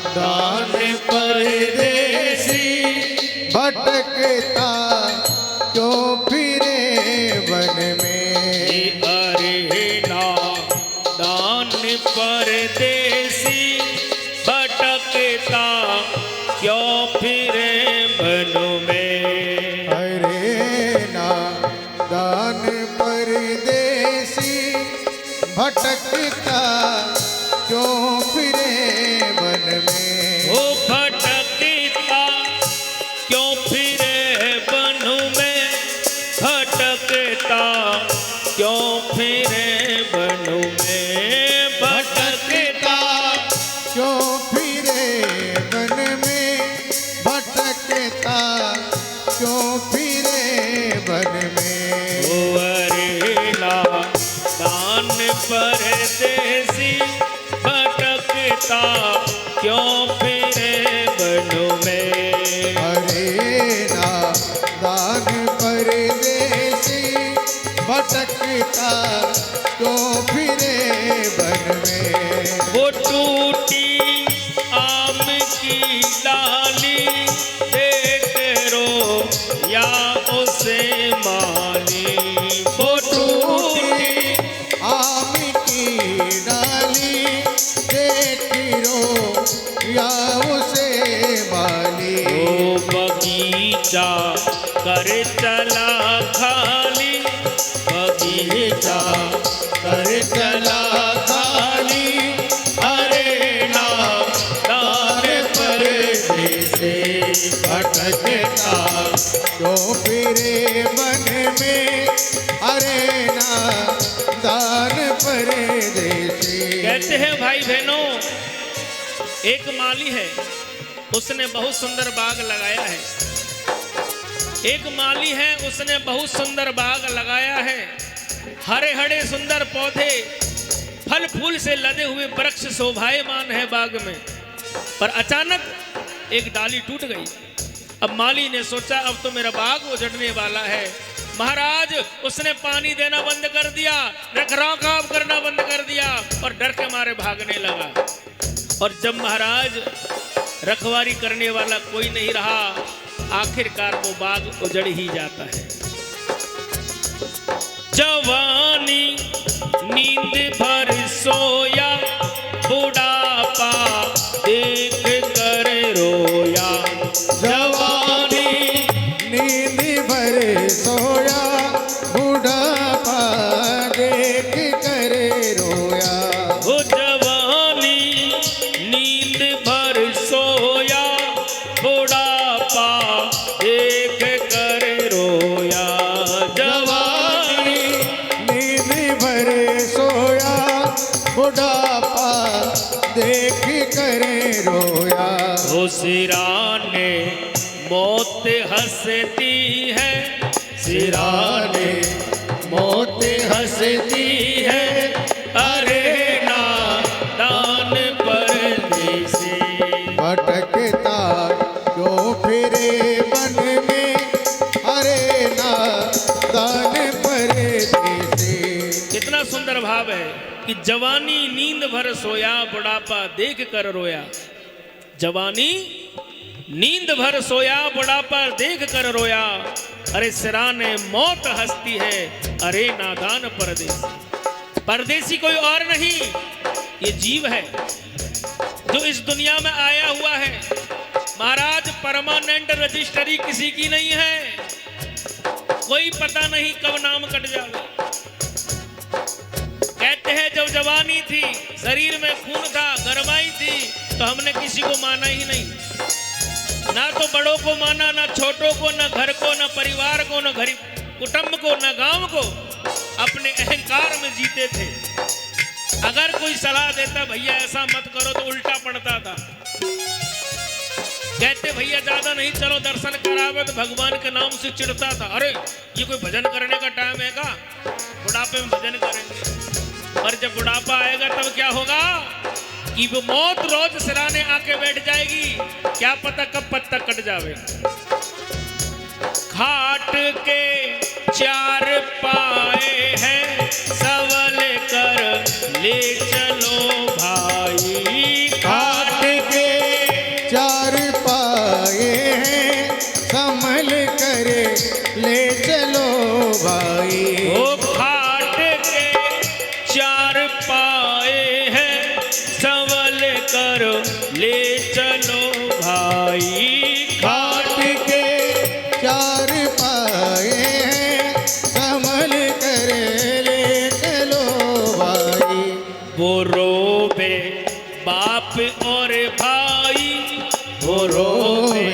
दान परदेसी भटकता क्यों फिरे वन में। अरे ना दान परदेसी भटकता क्यों फिरे बनों में। हरे ना दान परदेसी भटकता क्यों फिरे वन में। ओ भटकता क्यों फिरे बनों में, भटकता क्यों फिरे बनों में। भटकता क्यों फिरे वन में, भटकता क्यों फिरे वन में। ओ अरे ना दान परदेसी भटकता क्यों फिरे बनों में। हरे ना दान परदेसी भटकता क्यों फिरे वन में। वो टूटी आम की डाली देख रो या उसे माली। वो टूटी आम की डाली देख रो या उसे माली। ओ बगीचा कर चला खाली, बगीचा कर चला खाली। अरे ना दान परदेसी भटकता क्यों फिरे वन में। हरे ना दान परदेसी। कहते हैं भाई एक माली है, उसने बहुत सुंदर बाग लगाया है। एक माली है, उसने बहुत सुंदर बाग लगाया है। हरे हरे सुंदर पौधे, फल फूल से लदे हुए वृक्ष शोभायमान है बाग में। पर अचानक एक डाली टूट गई। अब माली ने सोचा अब तो मेरा बाग उजड़ने वाला है। महाराज उसने पानी देना बंद कर दिया, रखरखाव करना बंद कर दिया और डर के मारे भागने लगा। और जब महाराज रखवारी करने वाला कोई नहीं रहा, आखिरकार वो बाग उजड़ ही जाता है। जवानी नींद भर सोया, बुढ़ापा देख कर रोया। जवानी नींद भर सोया, बुढ़ापा देख कर रोया। वो जवानी नींद भर सोया, बुढ़ापा देख कर रोया। जवानी नींद भर सोया, बुढ़ापा देख कर रोया। वो सिराने मौत हंसती है, सिराने मौत हंसती है, अरे नादान परदेसी। भटकता क्यों फिरे मन में, अरे नादान परदेसी। कितना सुंदर भाव है कि जवानी नींद भर सोया, बुढ़ापा देख कर रोया। जवानी नींद भर सोया, बुढ़ापा देख कर रोया। अरे सिराने मौत हंसती है, अरे नादान परदेसी। परदेसी कोई और नहीं, ये जीव है जो इस दुनिया में आया हुआ है। महाराज परमानेंट रजिस्ट्री किसी की नहीं है। कोई पता नहीं कब नाम कट जाए। कहते हैं जब जवानी थी, शरीर में खून था, गरमाई थी, तो हमने किसी को माना ही नहीं। ना तो बड़ों को माना, ना छोटों को, ना घर को, ना परिवार को, ना घर कुटुंब को, ना गांव को। अपने अहंकार में जीते थे। अगर कोई सलाह देता भैया ऐसा मत करो तो उल्टा पड़ता था। कहते भैया ज्यादा नहीं चलो दर्शन करावे, तो भगवान के नाम से चिढ़ता था। अरे ये कोई भजन करने का टाइम है का? बुढ़ापे में भजन करेंगे। और जब बुढ़ापा आएगा तब क्या होगा कि वो मौत रोज सिराने आके बैठ जाएगी। क्या पता कब पत्ता कट जावे। खाट के चार पाए हैं, संभल कर ले चलो भाई। खाट के चार पाए हैं, संभल कर ले चलो भाई। ओ खाट के चार पाए हैं, संभल कर ले चलो भाई। खाट के चार पाए हैं, संभल कर ले चलो भाई। वो रोवे बाप और भाई, वो रोवे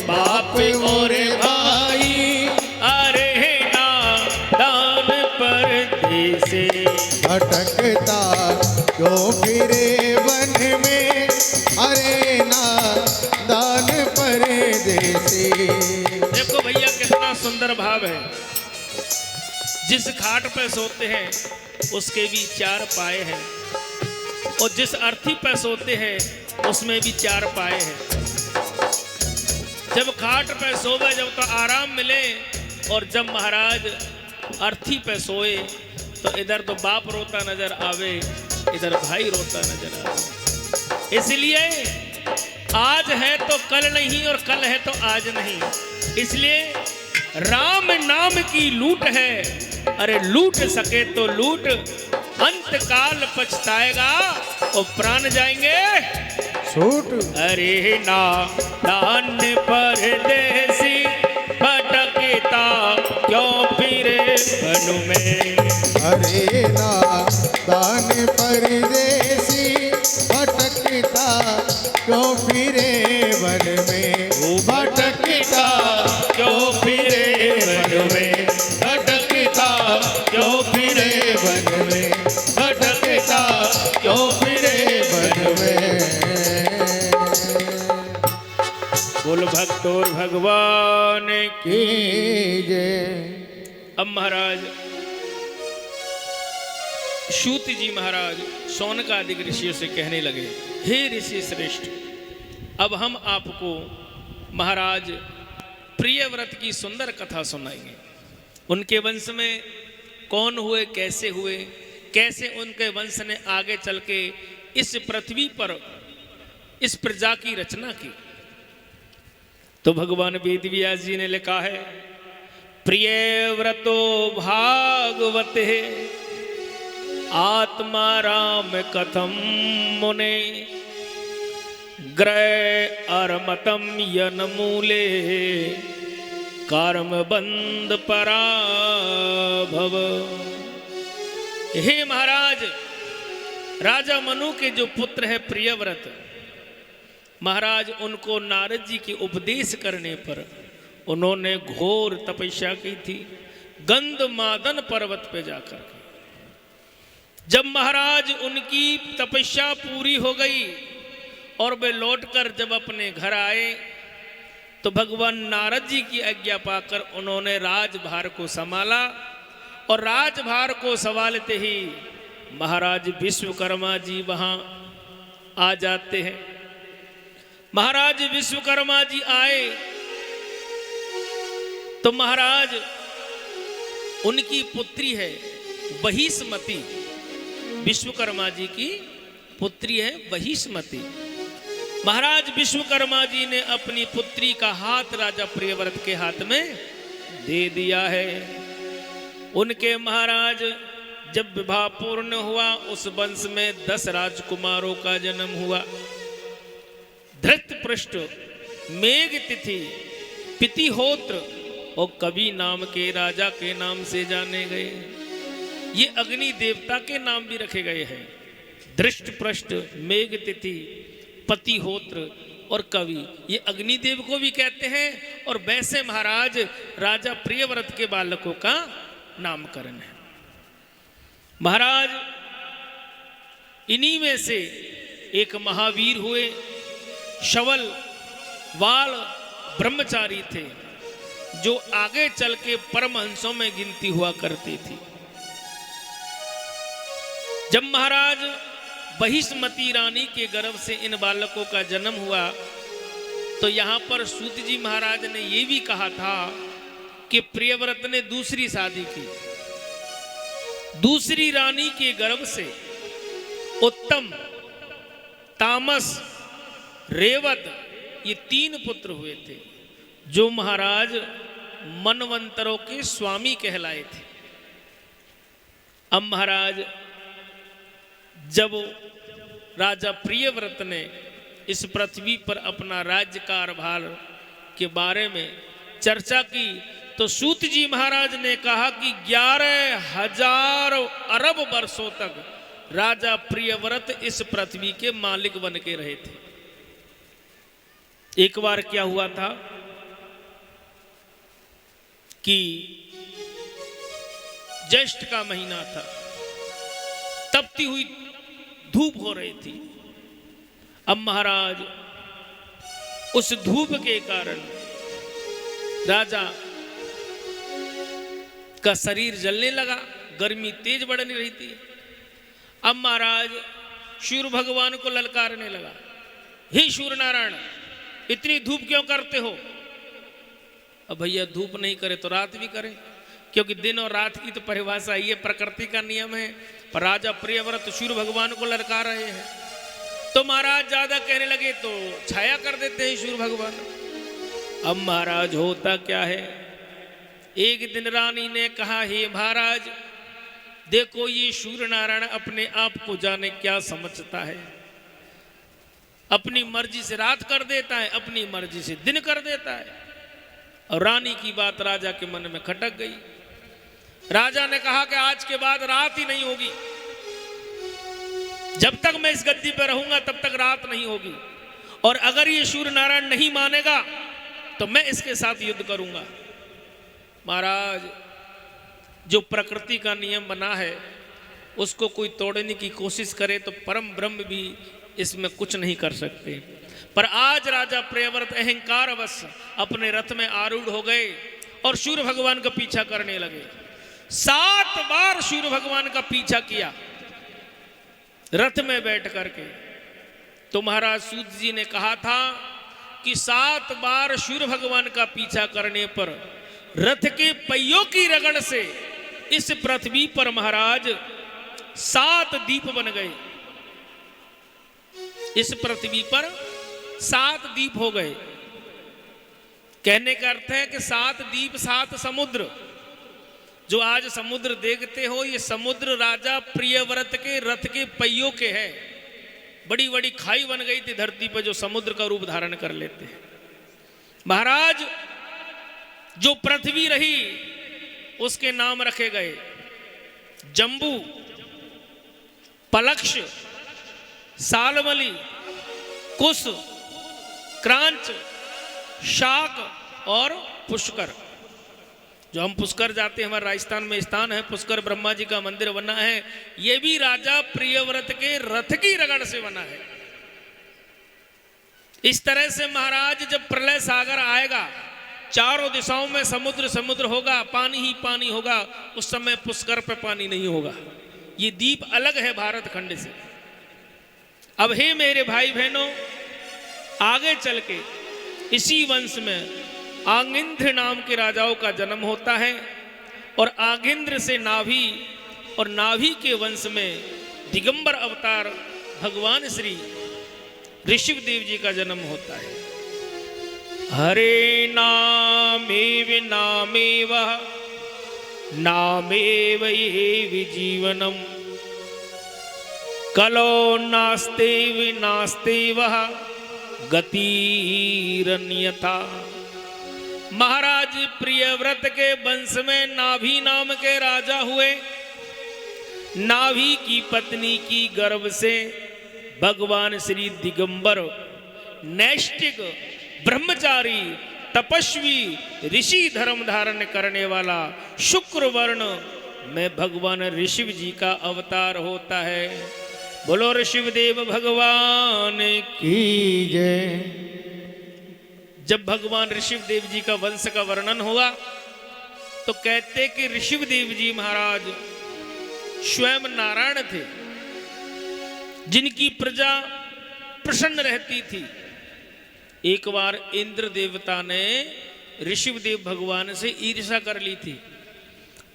बाप और भाई। अरे नादान परदेसी। भटकता क्यों फिरे वन में, अरे नादान परदेसी। देखो भैया कितना सुंदर भाव है। जिस खाट पे सोते हैं उसके भी चार पाए हैं, और जिस अर्थी पे सोते हैं उसमें भी चार पाए हैं। जब खाट पे सोवे जब तो आराम मिले, और जब महाराज अर्थी पे सोए तो इधर तो बाप रोता नजर आवे, इधर भाई रोता नजर आवे। इसलिए आज है तो कल नहीं, और कल है तो आज नहीं। इसलिए राम नाम की लूट है। अरे लूट सके तो लूट, अंत काल पछताएगा और प्राण जाएंगे छूट। अरे नादान परदेसी, भटकता क्यों फिरे वन में। अरे नादान परदेसी, भटकता क्यों फिरे वन में। भटकता क्यों फिरे वन में, भटकता क्यों फिरे वन में, भटकता क्यों फिरे वन में। शोर भगवान की। जय। अब महाराज सूत जी महाराज शौनकादिक ऋषियों से कहने लगे, हे ऋषि श्रेष्ठ, अब हम आपको महाराज प्रियव्रत की सुंदर कथा सुनाएंगे। उनके वंश में कौन हुए, कैसे उनके वंश ने आगे चल के इस पृथ्वी पर इस प्रजा की रचना की। तो भगवान वेदव्यास जी ने लिखा है, प्रियव्रतो भागवते आत्मा राम कथम मुने ग्रह अरमतम यनमूले कर्म बंद पराभव। हे महाराज, राजा मनु के जो पुत्र है प्रियव्रत महाराज, उनको नारद जी के उपदेश करने पर उन्होंने घोर तपस्या की थी गंधमादन पर्वत पे जाकर। जब महाराज उनकी तपस्या पूरी हो गई और वे लौटकर जब अपने घर आए तो भगवान नारद जी की आज्ञा पाकर उन्होंने राजभार को संभाला। और राजभार को संभालते ही महाराज विश्वकर्मा जी वहां आ जाते हैं। महाराज विश्वकर्मा जी आए तो महाराज उनकी पुत्री है वहिष्मती, विश्वकर्मा जी की पुत्री है वहिष्मती। महाराज विश्वकर्मा जी ने अपनी पुत्री का हाथ राजा प्रियव्रत के हाथ में दे दिया है। उनके महाराज जब विवाह पूर्ण हुआ उस वंश में 10 राजकुमारों का जन्म हुआ। धृतपृष्ठ, मेघतिथि, पितिहोत्र और कवि नाम के राजा के नाम से जाने गए। ये अग्नि देवता के नाम भी रखे गए हैं। धृष्टपृष्ठ, मेघतिथि, पतिहोत्र और कवि, ये अग्निदेव को भी कहते हैं। और वैसे महाराज राजा प्रियव्रत के बालकों का नामकरण है। महाराज इन्हीं में से एक महावीर हुए, शवल वाल ब्रह्मचारी थे, जो आगे चल के परमहंसों में गिनती हुआ करती थी। जब महाराज वहिष्मती रानी के गर्भ से इन बालकों का जन्म हुआ तो यहां पर सूत जी महाराज ने यह भी कहा था कि प्रियव्रत ने दूसरी शादी की। दूसरी रानी के गर्भ से उत्तम, तामस, रेवत ये 3 पुत्र हुए थे, जो महाराज मनवंतरों के स्वामी कहलाए थे। अब महाराज जब राजा प्रियव्रत ने इस पृथ्वी पर अपना राज्य कारभार के बारे में चर्चा की तो सूत जी महाराज ने कहा कि 11,000 अरब वर्षों तक राजा प्रियव्रत इस पृथ्वी के मालिक बन के रहे थे। एक बार क्या हुआ था कि ज्येष्ठ का महीना था, तपती हुई धूप हो रही थी। अब महाराज उस धूप के कारण राजा का शरीर जलने लगा, गर्मी तेज बढ़ने रही थी। अब महाराज सूर्य भगवान को ललकारने लगा, हे सूर्य नारायण, इतनी धूप क्यों करते हो? अब भैया धूप नहीं करे तो रात भी करे, क्योंकि दिन और रात की तो परिभाषा ये प्रकृति का नियम है। पर राजा प्रियव्रत सूर्य भगवान को ललकार रहे हैं तो महाराज ज्यादा कहने लगे तो छाया कर देते हैं सूर्य भगवान। अब महाराज होता क्या है, एक दिन रानी ने कहा, हे महाराज देखो ये सूर्य नारायण अपने आप को जाने क्या समझता है, अपनी मर्जी से रात कर देता है, अपनी मर्जी से दिन कर देता है। और रानी की बात राजा के मन में खटक गई। राजा ने कहा कि आज के बाद रात ही नहीं होगी, जब तक मैं इस गद्दी पर रहूंगा तब तक रात नहीं होगी, और अगर ये सूर्य नारायण नहीं मानेगा तो मैं इसके साथ युद्ध करूंगा। महाराज जो प्रकृति का नियम बना है उसको कोई तोड़ने की कोशिश करे तो परम ब्रह्म भी इसमें कुछ नहीं कर सकते। पर आज राजा प्रियव्रत अहंकारवश अपने रथ में आरूढ़ हो गए और सूर्य भगवान का पीछा करने लगे। 7 बार सूर्य भगवान का पीछा किया रथ में बैठ करके। तो महाराज सूत जी ने कहा था कि 7 बार सूर्य भगवान का पीछा करने पर रथ के पहियों की रगड़ से इस पृथ्वी पर महाराज 7 दीप बन गए। इस पृथ्वी पर 7 दीप हो गए। कहने का अर्थ है कि 7 दीप 7 समुद्र। जो आज समुद्र देखते हो ये समुद्र राजा प्रियव्रत के रथ के पहियों के है। बड़ी बड़ी खाई बन गई थी धरती पर जो समुद्र का रूप धारण कर लेते हैं। महाराज जो पृथ्वी रही उसके नाम रखे गए जंबू, पलक्ष, सालमली, कुश, क्रांच, शाक और पुष्कर। जो हम पुष्कर जाते हैं, हमारे राजस्थान में स्थान है पुष्कर, ब्रह्मा जी का मंदिर बना है। यह भी राजा प्रियव्रत के रथ की रगड़ से बना है। इस तरह से महाराज जब प्रलय सागर आएगा, चारों दिशाओं में समुद्र समुद्र होगा, पानी ही पानी होगा, उस समय पुष्कर पे पानी नहीं होगा। ये द्वीप अलग है भारत खंड से। अब हे मेरे भाई बहनों, आगे चल के इसी वंश में आगिंद्र नाम के राजाओं का जन्म होता है और आगिंद्र से नाभि और नाभि के वंश में दिगंबर अवतार भगवान श्री ऋषभदेव जी का जन्म होता है। हरे नामेव नामेव नामेव ये जीवनम कलो नास्तेव नास्तेव गतिरन्यथा। महाराज प्रियव्रत के वंश में नाभि नाम के राजा हुए। नाभि की पत्नी की गर्भ से भगवान श्री दिगंबर नैष्टिक ब्रह्मचारी तपस्वी ऋषि धर्म धारण करने वाला शुक्र वर्ण में भगवान ऋषभ जी का अवतार होता है। बोलो ऋषभदेव भगवान की जय। जब भगवान ऋषभदेव जी का वंश का वर्णन हुआ तो कहते कि ऋषभदेव जी महाराज स्वयं नारायण थे, जिनकी प्रजा प्रसन्न रहती थी। एक बार इंद्र देवता ने ऋषभदेव भगवान से ईर्ष्या कर ली थी,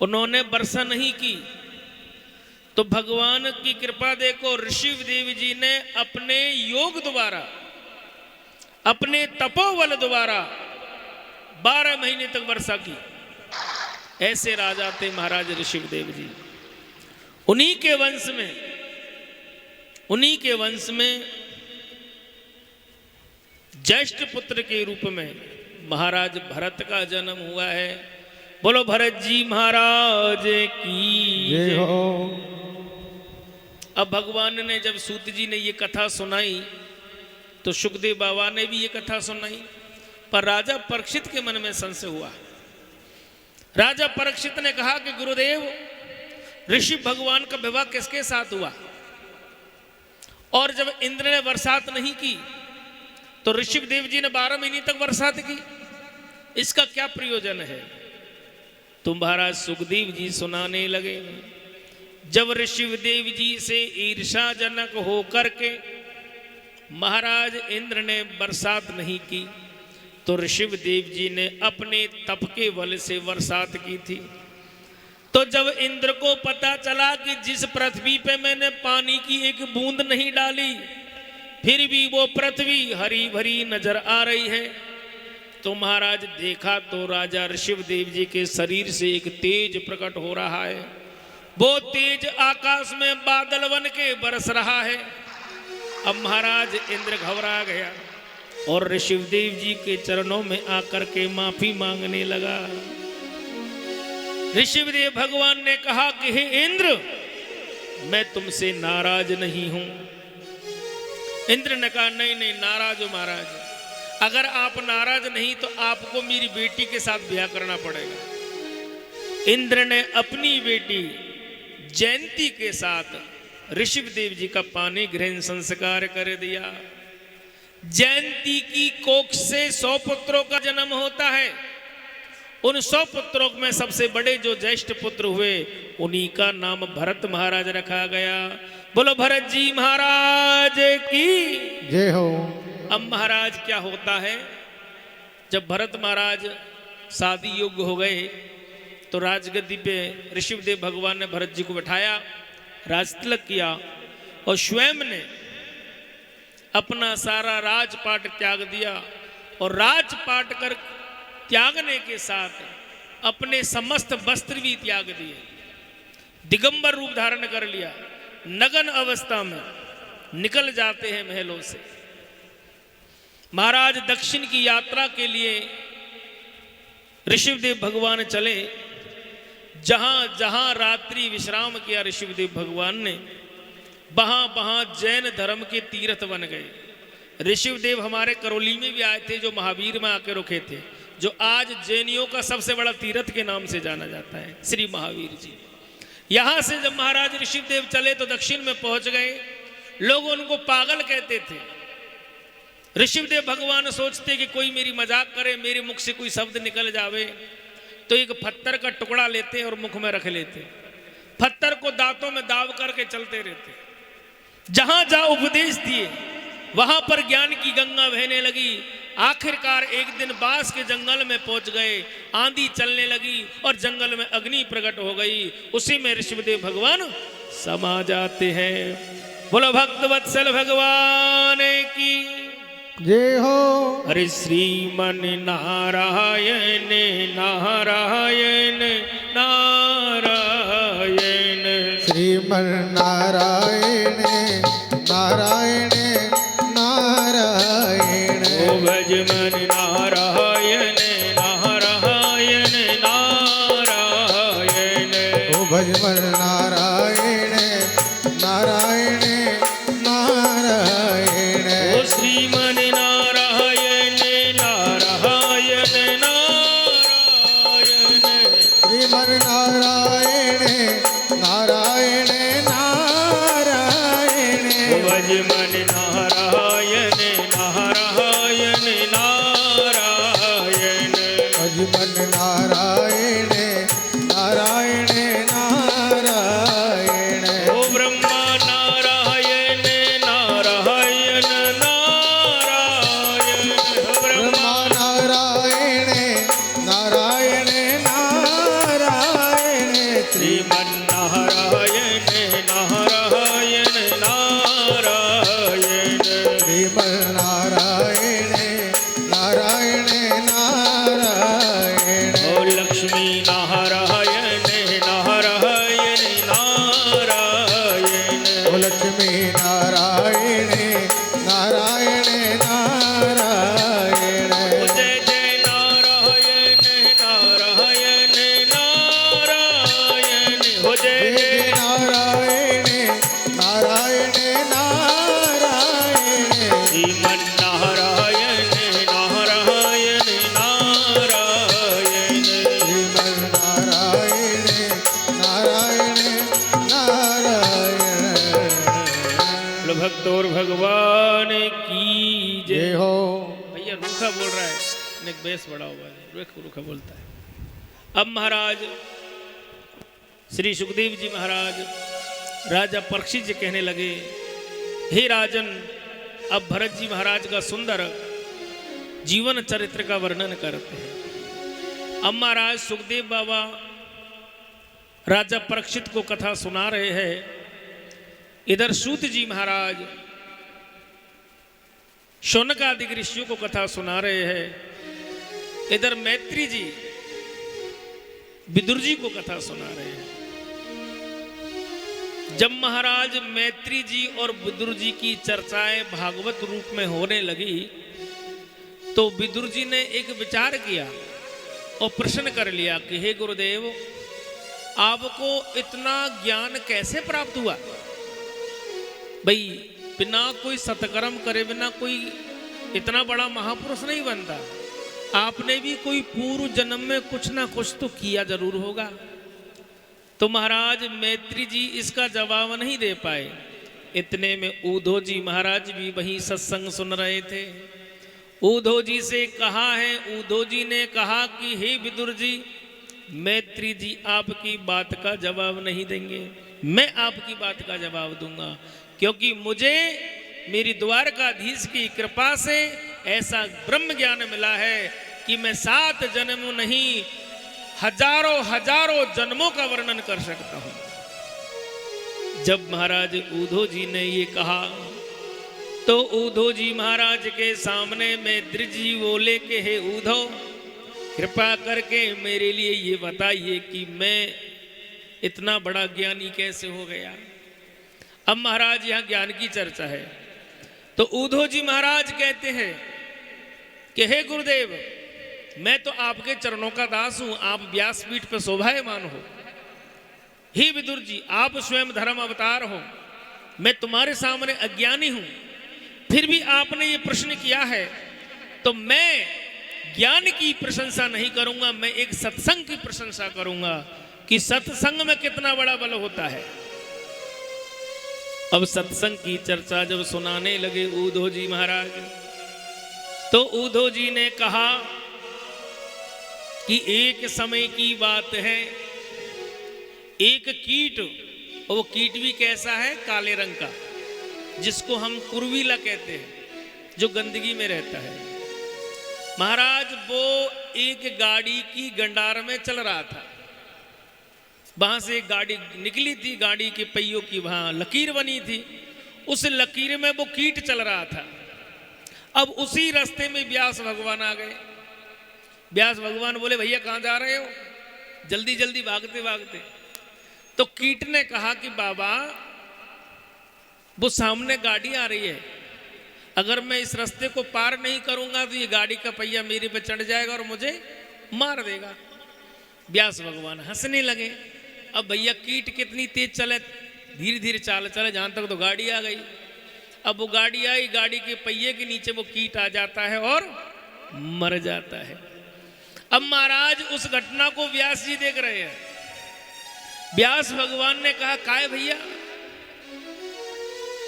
उन्होंने वर्षा नहीं की। तो भगवान की कृपा देखो, ऋषभदेव जी ने अपने योग द्वारा, अपने तपोबल द्वारा 12 महीने तक वर्षा की। ऐसे राजा थे महाराज ऋषभदेव जी। उन्हीं के वंश में ज्येष्ठ पुत्र के रूप में महाराज भरत का जन्म हुआ है। बोलो भरत जी महाराज की जय हो। अब भगवान ने जब सूत जी ने ये कथा सुनाई तो सुखदेव बाबा ने भी ये कथा सुनाई, पर राजा परीक्षित के मन में संशय हुआ। राजा परीक्षित ने कहा कि गुरुदेव, ऋषि भगवान का विवाह किसके साथ हुआ? और जब इंद्र ने बरसात नहीं की तो ऋषभदेव जी ने 12 महीने तक बरसात की, इसका क्या प्रयोजन है? तो महाराज सुखदेव जी सुनाने लगे। जब ऋषभदेव जी से ईर्ष्याजनक होकर के महाराज इंद्र ने बरसात नहीं की तो ऋषभदेव जी ने अपने तप के बल से बरसात की थी। तो जब इंद्र को पता चला कि जिस पृथ्वी पे मैंने पानी की एक बूंद नहीं डाली फिर भी वो पृथ्वी हरी भरी नजर आ रही है, तो महाराज देखा तो राजा ऋषभदेव जी के शरीर से एक तेज प्रकट हो रहा है। वो तेज आकाश में बादल बन के बरस रहा है। अब महाराज इंद्र घबरा गया और ऋषभदेव जी के चरणों में आकर के माफी मांगने लगा। ऋषभदेव भगवान ने कहा कि हे इंद्र, मैं तुमसे नाराज नहीं हूं। इंद्र ने कहा नहीं नहीं नाराज हो महाराज, अगर आप नाराज नहीं तो आपको मेरी बेटी के साथ ब्याह करना पड़ेगा। इंद्र ने अपनी बेटी जयंती के साथ ऋषभदेव जी का पानी ग्रहण संस्कार कर दिया। जयंती की कोख से 100 पुत्रों का जन्म होता है। उन 100 पुत्रों में सबसे बड़े जो ज्येष्ठ पुत्र हुए उन्हीं का नाम भरत महाराज रखा गया। बोलो भरत जी महाराज की जय हो। अब महाराज क्या होता है, जब भरत महाराज शादी योग्य हो गए तो राजगद्दी पे ऋषभदेव भगवान ने भरत जी को बैठाया, राजतिलक किया और स्वयं ने अपना सारा राजपाट त्याग दिया और राजपाट कर त्यागने के साथ अपने समस्त वस्त्र भी त्याग दिए, दिगंबर रूप धारण कर लिया। नग्न अवस्था में निकल जाते हैं महलों से। महाराज दक्षिण की यात्रा के लिए ऋषभदेव भगवान चले। जहां जहां रात्रि विश्राम किया ऋषभदेव भगवान ने, वहां वहां जैन धर्म के तीर्थ बन गए। ऋषभदेव हमारे करौली में भी आए थे, जो महावीर में आके रुके थे, जो आज जैनियों का सबसे बड़ा तीर्थ के नाम से जाना जाता है, श्री महावीर जी। यहां से जब महाराज ऋषभदेव चले तो दक्षिण में पहुंच गए। लोग उनको पागल कहते थे। ऋषभदेव भगवान सोचते कि कोई मेरी मजाक करे, मेरे मुख से कोई शब्द निकल जावे, तो एक पत्थर का टुकड़ा लेते और मुख में रख लेते, पत्थर को दांतों में दाव करके चलते रहते। जहां जहां उपदेश दिए वहां पर ज्ञान की गंगा बहने लगी। आखिरकार एक दिन बांस के जंगल में पहुंच गए, आंधी चलने लगी और जंगल में अग्नि प्रकट हो गई। उसी में ऋषभदेव भगवान समा जाते हैं। बोलो भक्त वत्सल भगवान की जय हो। हरे श्रीमन नारायण नारायण नारायण, श्रीमन नारायण नारायण नारायण, ओ भजमन नारायण नारायण नारायण, ओ भजमन नारायण नारायण नारायण, ओ श्रीमन नारायण नारायण नारायण, श्रीमन नारायण नारायण नारायण, ओ भजमन नारायण नारायण नारायण, भजमन नारायण नारायण नारायण, ओ ब्रह्मा नारायण नारायण नारायण, ब्रह्मा नारायण नारायण नारायण, श्रीमन नारायण नारायण नारायण, श्रीमन नारायण नारायण नारायण, ओ लक्ष्मी नारायण नारायण नारायण, ओ लक्ष्मी नारायण नारायण नारायण, जय जय नारायण नारायण नारायण, हो जय जय जय नारायण नारायण नारायण, श्रीमन नारायण नारायण नारायण, श्रीमन नारायण नारायण नारायण, भक्त और भगवान की जय जय। हो। भैया रूखा बोल रहा है, एक बेस बड़ा हुआ है, रूखा बोलता है। अब महाराज श्री सुखदेव जी महाराज राजा परीक्षित जी कहने लगे, हे राजन, अब भरत जी महाराज का सुंदर जीवन चरित्र का वर्णन करते हैं। अब महाराज सुखदेव बाबा राजा परीक्षित को कथा सुना रहे हैं। इधर सूत जी महाराज शौनक आदि ऋषियों को कथा सुना रहे हैं। इधर मैत्री जी विदुर जी को कथा सुना रहे हैं। जब महाराज मैत्री जी और विदुर जी की चर्चाएं भागवत रूप में होने लगी तो विदुर जी ने एक विचार किया और प्रश्न कर लिया कि हे गुरुदेव, आपको इतना ज्ञान कैसे प्राप्त हुआ? भाई बिना कोई सत्कर्म करे बिना कोई इतना बड़ा महापुरुष नहीं बनता। आपने भी कोई पूर्व जन्म में कुछ ना कुछ तो किया जरूर होगा। तो महाराज मैत्री जी इसका जवाब नहीं दे पाए। इतने में ऊधो जी महाराज भी वहीं सत्संग सुन रहे थे। ऊधो जी से कहा है, ऊधो जी ने कहा कि हे विदुर जी, मैत्री जी आपकी बात का जवाब नहीं देंगे, मैं आपकी बात का जवाब दूंगा, क्योंकि मुझे मेरी द्वारकाधीश की कृपा से ऐसा ब्रह्म ज्ञान मिला है कि मैं 7 जन्म नहीं हजारों हजारों जन्मों का वर्णन कर सकता हूं। जब महाराज ऊधो जी ने ये कहा तो ऊधो जी महाराज के सामने मैत्री जी बोले कि हे ऊधो, कृपा करके मेरे लिए ये बताइए कि मैं इतना बड़ा ज्ञानी कैसे हो गया। अब महाराज यहाँ ज्ञान की चर्चा है। तो ऊधो जी महाराज कहते हैं कि हे गुरुदेव, मैं तो आपके चरणों का दास हूं, आप व्यासपीठ पर शोभायमान हो। हे विदुर जी, आप स्वयं धर्म अवतार हो, मैं तुम्हारे सामने अज्ञानी हूं, फिर भी आपने ये प्रश्न किया है, तो मैं ज्ञान की प्रशंसा नहीं करूंगा, मैं एक सत्संग की प्रशंसा करूंगा कि सत्संग में कितना बड़ा बल होता है। अब सत्संग की चर्चा जब सुनाने लगे ऊधो जी महाराज, तो ऊधो जी ने कहा कि एक समय की बात है, एक कीट, और वो कीट भी कैसा है, काले रंग का, जिसको हम कुरवीला कहते हैं, जो गंदगी में रहता है। महाराज वो एक गाड़ी की गंडार में चल रहा था, वहां से एक गाड़ी निकली थी, गाड़ी के पहियों की वहां लकीर बनी थी, उस लकीर में वो कीट चल रहा था। अब उसी रास्ते में व्यास भगवान आ गए। व्यास भगवान बोले, भैया कहाँ जा रहे हो, जल्दी जल्दी भागते भागते। तो कीट ने कहा कि बाबा, वो सामने गाड़ी आ रही है, अगर मैं इस रास्ते को पार नहीं करूंगा तो ये गाड़ी का पहिया मेरे पे चढ़ जाएगा और मुझे मार देगा। व्यास भगवान हंसने लगे। अब भैया कीट कितनी तेज चले, धीरे धीरे चाल चले, जहां तक तो गाड़ी आ गई। अब वो गाड़ी आई, गाड़ी के पहिए के नीचे वो कीट आ जाता है और मर जाता है। अब महाराज उस घटना को व्यास जी देख रहे हैं। व्यास भगवान ने कहा, काय भैया,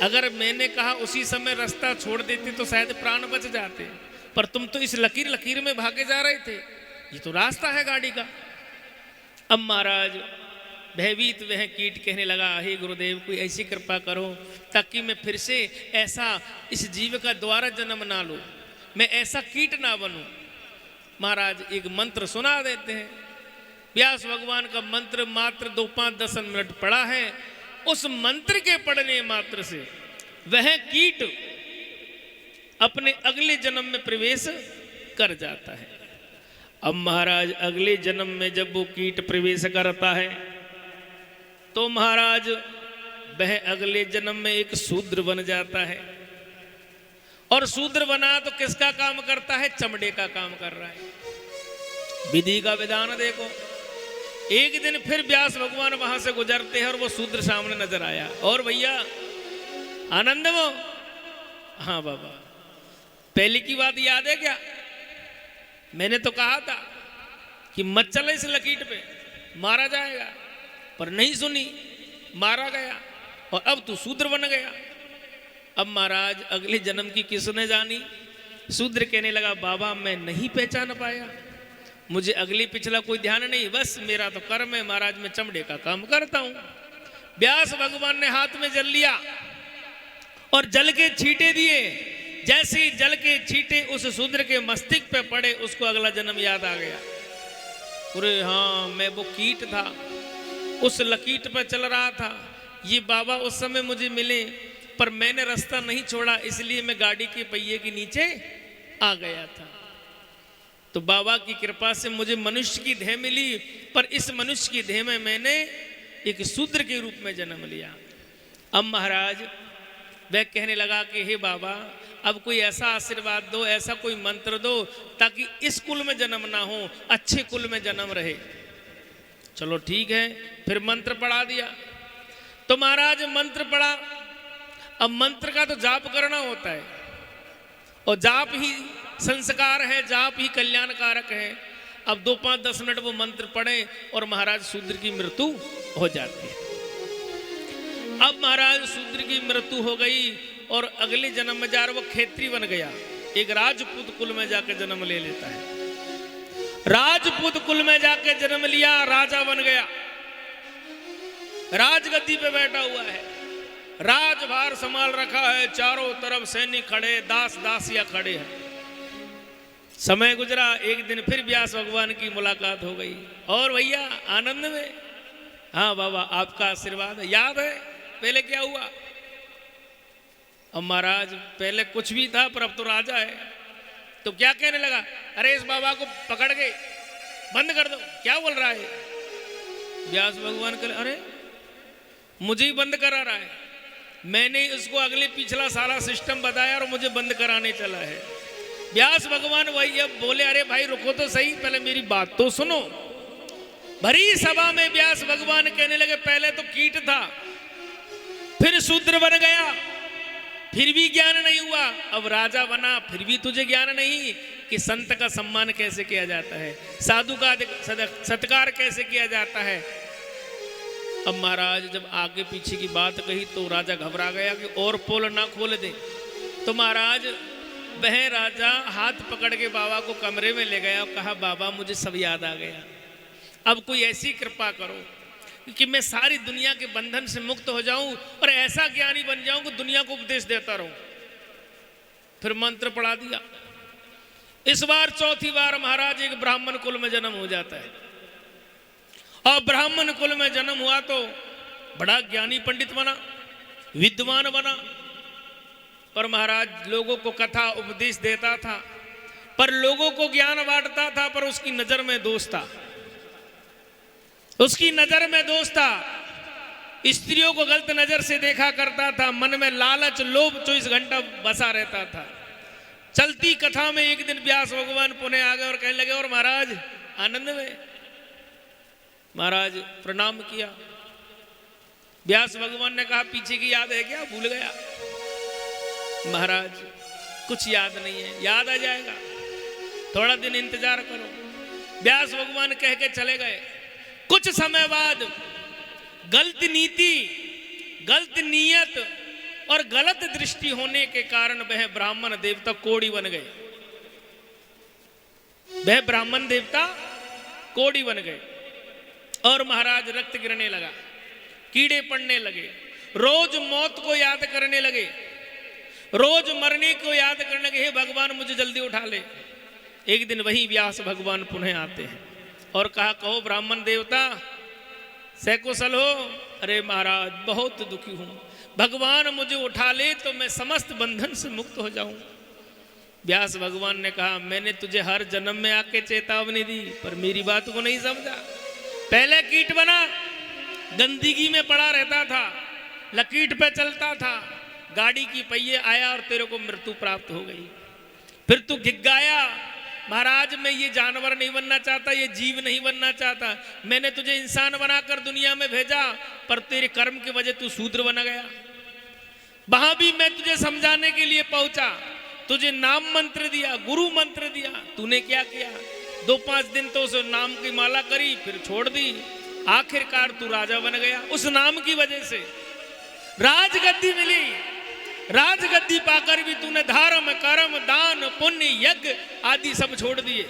अगर मैंने कहा उसी समय रास्ता छोड़ देते तो शायद प्राण बच जाते, पर तुम तो इस लकीर में भागे जा रहे थे, ये तो रास्ता है गाड़ी का। अब महाराज भयभीत वह कीट कहने लगा, हे गुरुदेव, कोई ऐसी कृपा करो ताकि मैं फिर से ऐसा इस जीव का दोबारा जन्म ना लूं, मैं ऐसा कीट ना बनूं। महाराज एक मंत्र सुना देते हैं। व्यास भगवान का मंत्र मात्र 2-5-10 मिनट पढ़ा है। उस मंत्र के पढ़ने मात्र से वह कीट अपने अगले जन्म में प्रवेश कर जाता है। अब महाराज अगले जन्म में जब वो कीट प्रवेश करता है तो महाराज वह अगले जन्म में एक शूद्र बन जाता है। और शूद्र बना तो किसका काम करता है, चमड़े का काम कर रहा है। विधि का विधान देखो। एक दिन फिर व्यास भगवान वहां से गुजरते हैं और वो शूद्र सामने नजर आया। और भैया आनंद वो, हाँ बाबा, पहले की बात याद है क्या, मैंने तो कहा था कि मत चले इस लकीर पे, मारा जाएगा, पर नहीं सुनी, मारा गया और अब तू शूद्र बन गया। अब महाराज अगले जन्म की किसने जानी। शूद्र कहने लगा, बाबा मैं नहीं पहचान पाया, मुझे अगले पिछला कोई ध्यान नहीं, बस मेरा तो कर्म है महाराज, मैं चमड़े का काम करता हूं। व्यास भगवान ने हाथ में जल लिया और जल के छींटे दिए। जैसे ही जल के छींटे उस शूद्र के मस्तिष्क पे पड़े, उसको अगला जन्म याद आ गया। अरे हाँ, मैं वो कीट था, उस लकीर पर चल रहा था, ये बाबा उस समय मुझे मिले, पर मैंने रास्ता नहीं छोड़ा, इसलिए मैं गाड़ी के पहिए के नीचे आ गया था। तो बाबा की कृपा से मुझे मनुष्य की देह मिली, पर इस मनुष्य की देह में मैंने एक शूद्र के रूप में जन्म लिया। अब महाराज वह कहने लगा कि हे बाबा, अब कोई ऐसा आशीर्वाद दो, ऐसा कोई मंत्र दो ताकि इस कुल में जन्म ना हो, अच्छे कुल में जन्म रहे। चलो ठीक है, फिर मंत्र पढ़ा दिया। तो महाराज मंत्र पढ़ा। अब मंत्र का तो जाप करना होता है, और जाप ही संस्कार है, जाप ही कल्याणकारक है। अब 2-5-10 मिनट वो मंत्र पढ़े और महाराज शूद्र की मृत्यु हो जाती है। अब महाराज शूद्र की मृत्यु हो गई और अगले जन्म में जा रहा वो खेत्री बन गया, एक राजपूत कुल में जाकर जन्म ले लेता है। राजपूत कुल में जाकर जन्म लिया, राजा बन गया, राजगद्दी पे बैठा हुआ है, राजभार संभाल रखा है, चारों तरफ सैनिक खड़े, दास दासियां खड़े हैं। समय गुजरा, एक दिन फिर व्यास भगवान की मुलाकात हो गई। और भैया आनंद में, हाँ बाबा आपका आशीर्वाद है, याद है पहले क्या हुआ? अब महाराज पहले कुछ भी था पर अब तो राजा है, तो क्या कहने लगा, अरे इस बाबा को पकड़ के बंद कर दो, क्या बोल रहा है? व्यास भगवान कहे अरे मुझे ही बंद करा रहा है, मैंने इसको अगले पिछला सारा सिस्टम बताया और मुझे बंद कराने चला है। व्यास भगवान वही अब बोले, अरे भाई रुको तो सही, पहले मेरी बात तो सुनो। भरी सभा में व्यास भगवान कहने लगे, पहले तो कीट था, फिर शूद्र बन गया, फिर भी ज्ञान नहीं हुआ, अब राजा बना, फिर भी तुझे ज्ञान नहीं कि संत का सम्मान कैसे किया जाता है, साधु का सत्कार कैसे किया जाता है। अब महाराज जब आगे पीछे की बात कही तो राजा घबरा गया कि और पोल ना खोल दे। तो महाराज वह राजा हाथ पकड़ के बाबा को कमरे में ले गया और कहा, बाबा मुझे सब याद आ गया, अब कोई ऐसी कृपा करो कि मैं सारी दुनिया के बंधन से मुक्त हो जाऊं और ऐसा ज्ञानी बन जाऊं कि दुनिया को उपदेश देता रहूं। फिर मंत्र पढ़ा दिया। इस बार चौथी बार महाराज एक ब्राह्मण कुल में जन्म हो जाता है, और ब्राह्मण कुल में जन्म हुआ तो बड़ा ज्ञानी पंडित बना, विद्वान बना, पर महाराज लोगों को कथा उपदेश देता था, पर लोगों को ज्ञान बांटता था, पर उसकी नजर में दोष था, उसकी नजर में दोष था। स्त्रियों को गलत नजर से देखा करता था, मन में लालच लोभ 24 घंटा बसा रहता था। चलती कथा में एक दिन व्यास भगवान पुणे आ गए और कहने लगे, और महाराज आनंद में। महाराज प्रणाम किया। व्यास भगवान ने कहा, पीछे की याद है क्या, भूल गया? महाराज कुछ याद नहीं है, याद आ जाएगा, थोड़ा दिन इंतजार करो। व्यास भगवान कह के चले गए। कुछ समय बाद गलत नीति, गलत नीयत और गलत दृष्टि होने के कारण वह ब्राह्मण देवता कोढ़ी बन गए, वह ब्राह्मण देवता कोढ़ी बन गए। और महाराज रक्त गिरने लगा, कीड़े पड़ने लगे, रोज मौत को याद करने लगे, रोज मरने को याद करने लगे, हे भगवान मुझे जल्दी उठा ले। एक दिन वही व्यास भगवान पुनः आते हैं और कहा, कहो ब्राह्मण देवता सकुशल हो? अरे महाराज बहुत दुखी हूं, भगवान मुझे उठा ले तो मैं समस्त बंधन से मुक्त हो जाऊं। व्यास भगवान ने कहा, मैंने तुझे हर जन्म में आके चेतावनी दी, पर मेरी बात को नहीं समझा। पहले कीट बना, गंदगी में पड़ा रहता था, लकीट पे चलता था, गाड़ी की पहिए आया और तेरे को मृत्यु प्राप्त हो गई। फिर तू गिग्गाया, महाराज मैं ये जानवर नहीं बनना चाहता, ये जीव नहीं बनना चाहता, मैंने तुझे इंसान बनाकर दुनिया में भेजा, पर तेरे कर्म की वजह तू शूद्र बना गया। वहां भी मैं तुझे समझाने के लिए पहुंचा, तुझे नाम मंत्र दिया, गुरु मंत्र दिया, तूने क्या किया? 2-5 दिन तो उस नाम की माला करी, फिर छोड़ दी, आखिरकार तू राजा बन गया। उस नाम की वजह से राजगद्दी मिली, राजगद्दी पाकर भी तूने धर्म कर्म दान पुण्य यज्ञ आदि सब छोड़ दिए।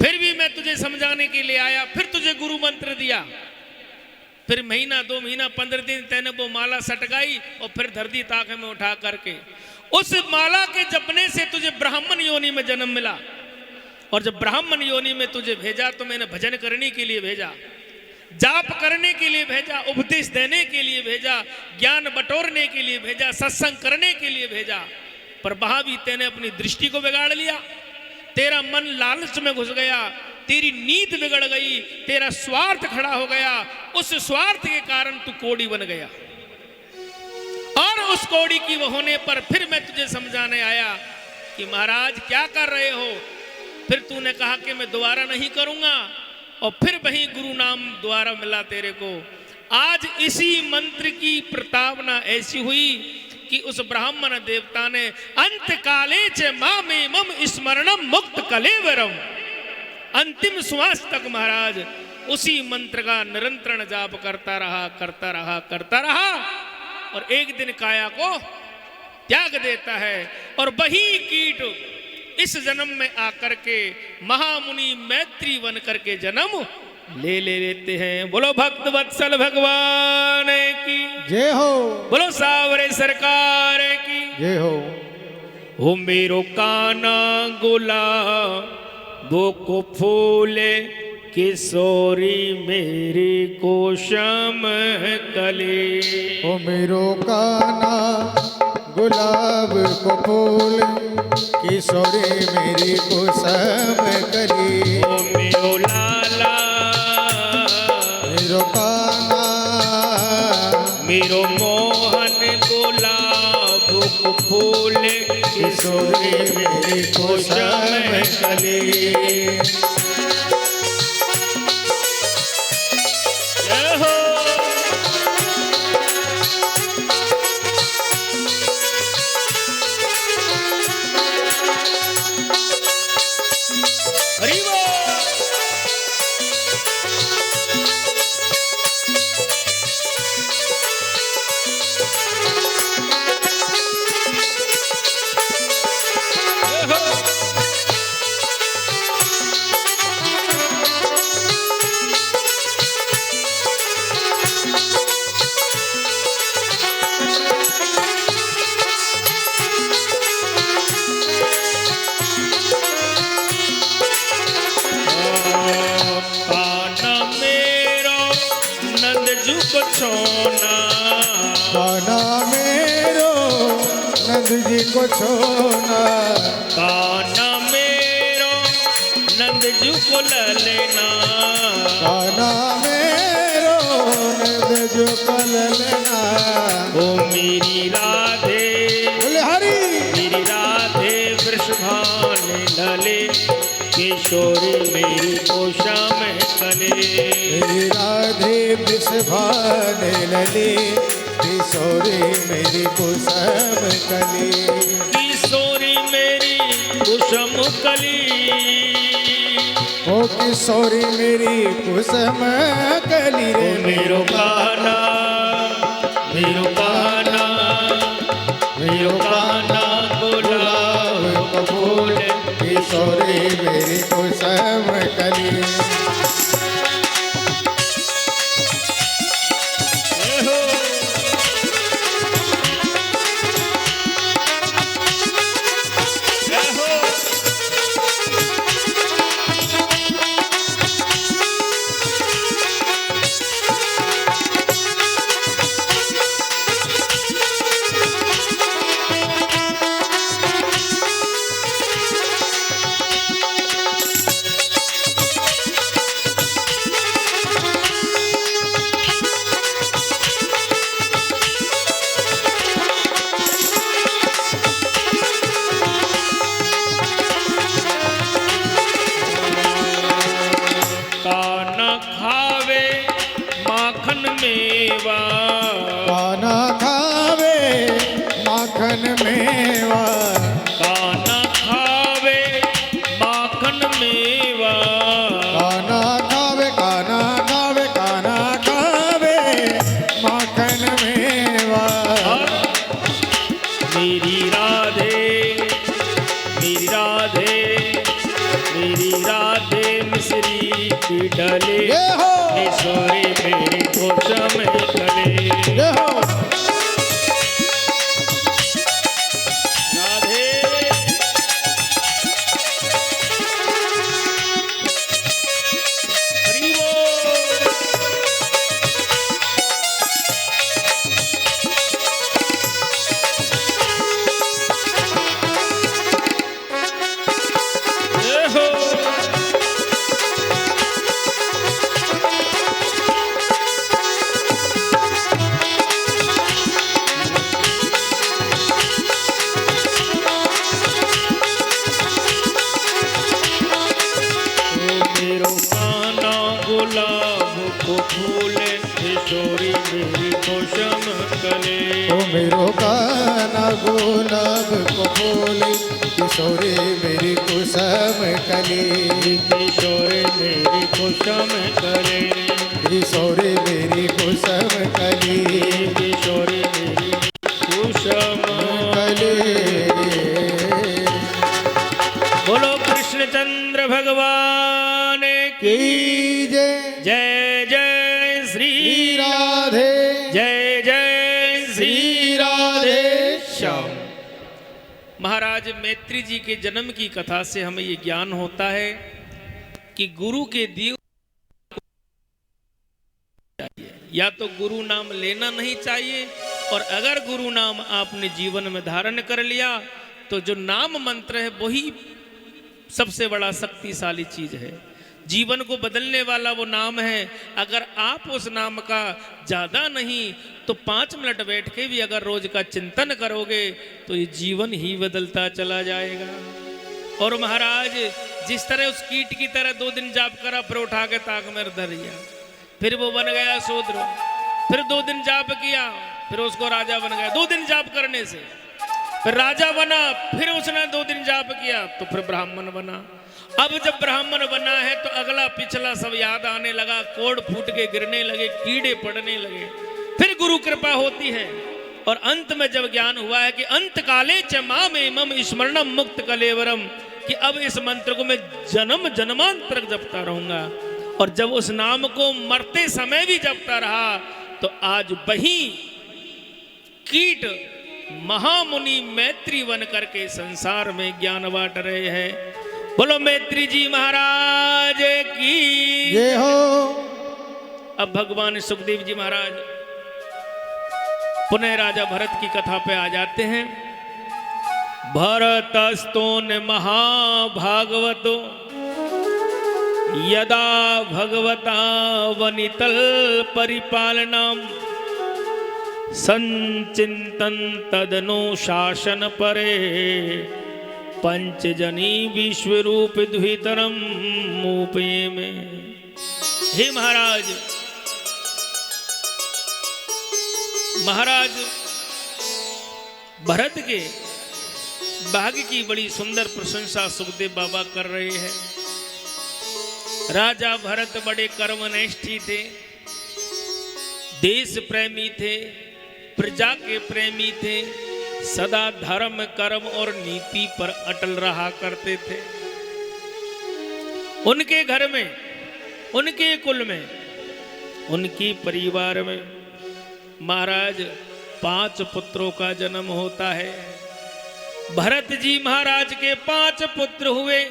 फिर भी मैं तुझे समझाने के लिए आया, फिर तुझे गुरु मंत्र दिया, फिर महीना 2 महीना 15 दिन तेने वो माला सटकाई और फिर धरती ताक में उठा करके उस माला के जपने से तुझे ब्राह्मण योनि में जन्म मिला। और जब ब्राह्मण योनि में तुझे भेजा तो मैंने भजन करने के लिए भेजा, जाप करने के लिए भेजा, उपदेश देने के लिए भेजा, ज्ञान बटोरने के लिए भेजा, सत्संग करने के लिए भेजा, पर वहां भी तेने अपनी दृष्टि को बिगाड़ लिया, तेरा मन लालच में घुस गया, तेरी नींद बिगड़ गई, तेरा स्वार्थ खड़ा हो गया, उस स्वार्थ के कारण तू कोढ़ी बन गया। और उस कोढ़ी की होने पर फिर मैं तुझे समझाने आया कि महाराज क्या कर रहे हो? फिर तूने कहा कि मैं दोबारा नहीं करूंगा, और फिर वही गुरु नाम द्वारा मिला तेरे को। आज इसी मंत्र की प्रतापना ऐसी हुई कि उस ब्राह्मण देवता ने अंत काले च मामे मम स्मरणम मुक्त कलेवरम, अंतिम श्वास तक महाराज उसी मंत्र का निरंतर जाप करता रहा और एक दिन काया को त्याग देता है और वही कीट इस जन्म में आकर के महामुनि मैत्री बन करके जन्म ले लेते हैं। बोलो भक्त वत्सल भगवान की जय हो, बोलो सावरे सरकार की जय हो। हो मेरो काना गुलाबों को फूले किशोरी मेरी कोशम कली। ओ मेरो काना गुलाब को फूल किशोरी मेरी कुसम कली। ओ मेरो लाला मेरो काना मेरो मोहन गुलाब को फूल किशोरी मेरी कोशम कली। काना मेरो नंद जी को छोना। काना मेरो नंद जी को ललेना। काना मेरो नंद जी को ललेना। ओ मेरी राधे बोले हरि मेरी राधे वृषभान लले किशोरी मेरी कोशा में कले। मेरी राधे वृषभान लले किशोरी मेरी कुसम कली। किशोरी मेरी कुसुम कली। ओ किशोरी मेरी कुसुम कली रे मेरो काना मेरो काना मेरो काना गुलाब का फूल किशोरी मेरी कुसुम कली। मेवा काना खावे माखन मेवा। काना खावे माखन मेवा। काना खावे काना खावे काना खावे माखन मेवा। मेरी राधे मेरी राधे मेरी राधे मिश्री की डले किशोरी मेरी कोशम कले। राधे हरि बोल। जय हो गुलाब को फूले किशोरी मेरी कोशम कले। ओ मेरो काना गुलाब को फूले किशोरी मेरी कुसुम कली, किशोरी मेरी कुसुम कली, किशोरी मेरी कुसुम कली, किशोरी मेरी कुसुम कली। बोलो कृष्णचंद्र भगवान की जय जय जय श्री राधे, जय जय श्री राधे श्याम। महाराज मैत्री जी के जन्म की कथा से हमें ये ज्ञान होता है कि गुरु के दिए या तो गुरु नाम लेना नहीं चाहिए, और अगर गुरु नाम आपने जीवन में धारण कर लिया तो जो नाम मंत्र है वही सबसे बड़ा शक्तिशाली चीज है। जीवन को बदलने वाला वो नाम है। अगर आप उस नाम का ज्यादा नहीं तो 5 मिनट बैठ के भी अगर रोज का चिंतन करोगे तो ये जीवन ही बदलता चला जाएगा। और महाराज जिस तरह उस कीट की तरह 2 दिन जाप करा, फिर उठा के ताक में धर दिया, फिर वो बन गया शूद्र, फिर 2 दिन जाप किया, फिर उसको राजा बन गया। 2 दिन जाप करने से फिर राजा बना, फिर उसने 2 दिन जाप किया तो फिर ब्राह्मण बना। अब जब ब्राह्मण बना है तो अगला पिछला सब याद आने लगा, कोड़ फूट के गिरने लगे, कीड़े पड़ने लगे, फिर गुरु कृपा होती है। और अंत में जब ज्ञान हुआ है कि अंत काले च माम एमं स्मरणम मुक्त कलेवरम, कि अब इस मंत्र को मैं जन्म जन्मांतर जपता रहूंगा। और जब उस नाम को मरते समय भी जपता रहा तो आज वही कीट महामुनि मैत्री बन करके संसार में ज्ञान बांट रहे हैं। बोलो मैत्री जी महाराज की जय हो। अब भगवान सुखदेव जी महाराज पुनः राजा भरत की कथा पे आ जाते हैं। भरतस्तोन महाभागवतो यदा भगवता वनितल परिपालनम संचिंतन तदनु शासन परे पंचजनी विश्वरूप द्वितरम मूपे में। हे महाराज, महाराज भरत के भाग्य की बड़ी सुंदर प्रशंसा सुखदेव बाबा कर रहे हैं। राजा भरत बड़े कर्मनिष्ठी थे, देश प्रेमी थे, प्रजा के प्रेमी थे, सदा धर्म कर्म और नीति पर अटल रहा करते थे। उनके घर में, उनके कुल में, उनकी परिवार में महाराज 5 पुत्रों का जन्म होता है। भरत जी महाराज के 5 पुत्र हुए।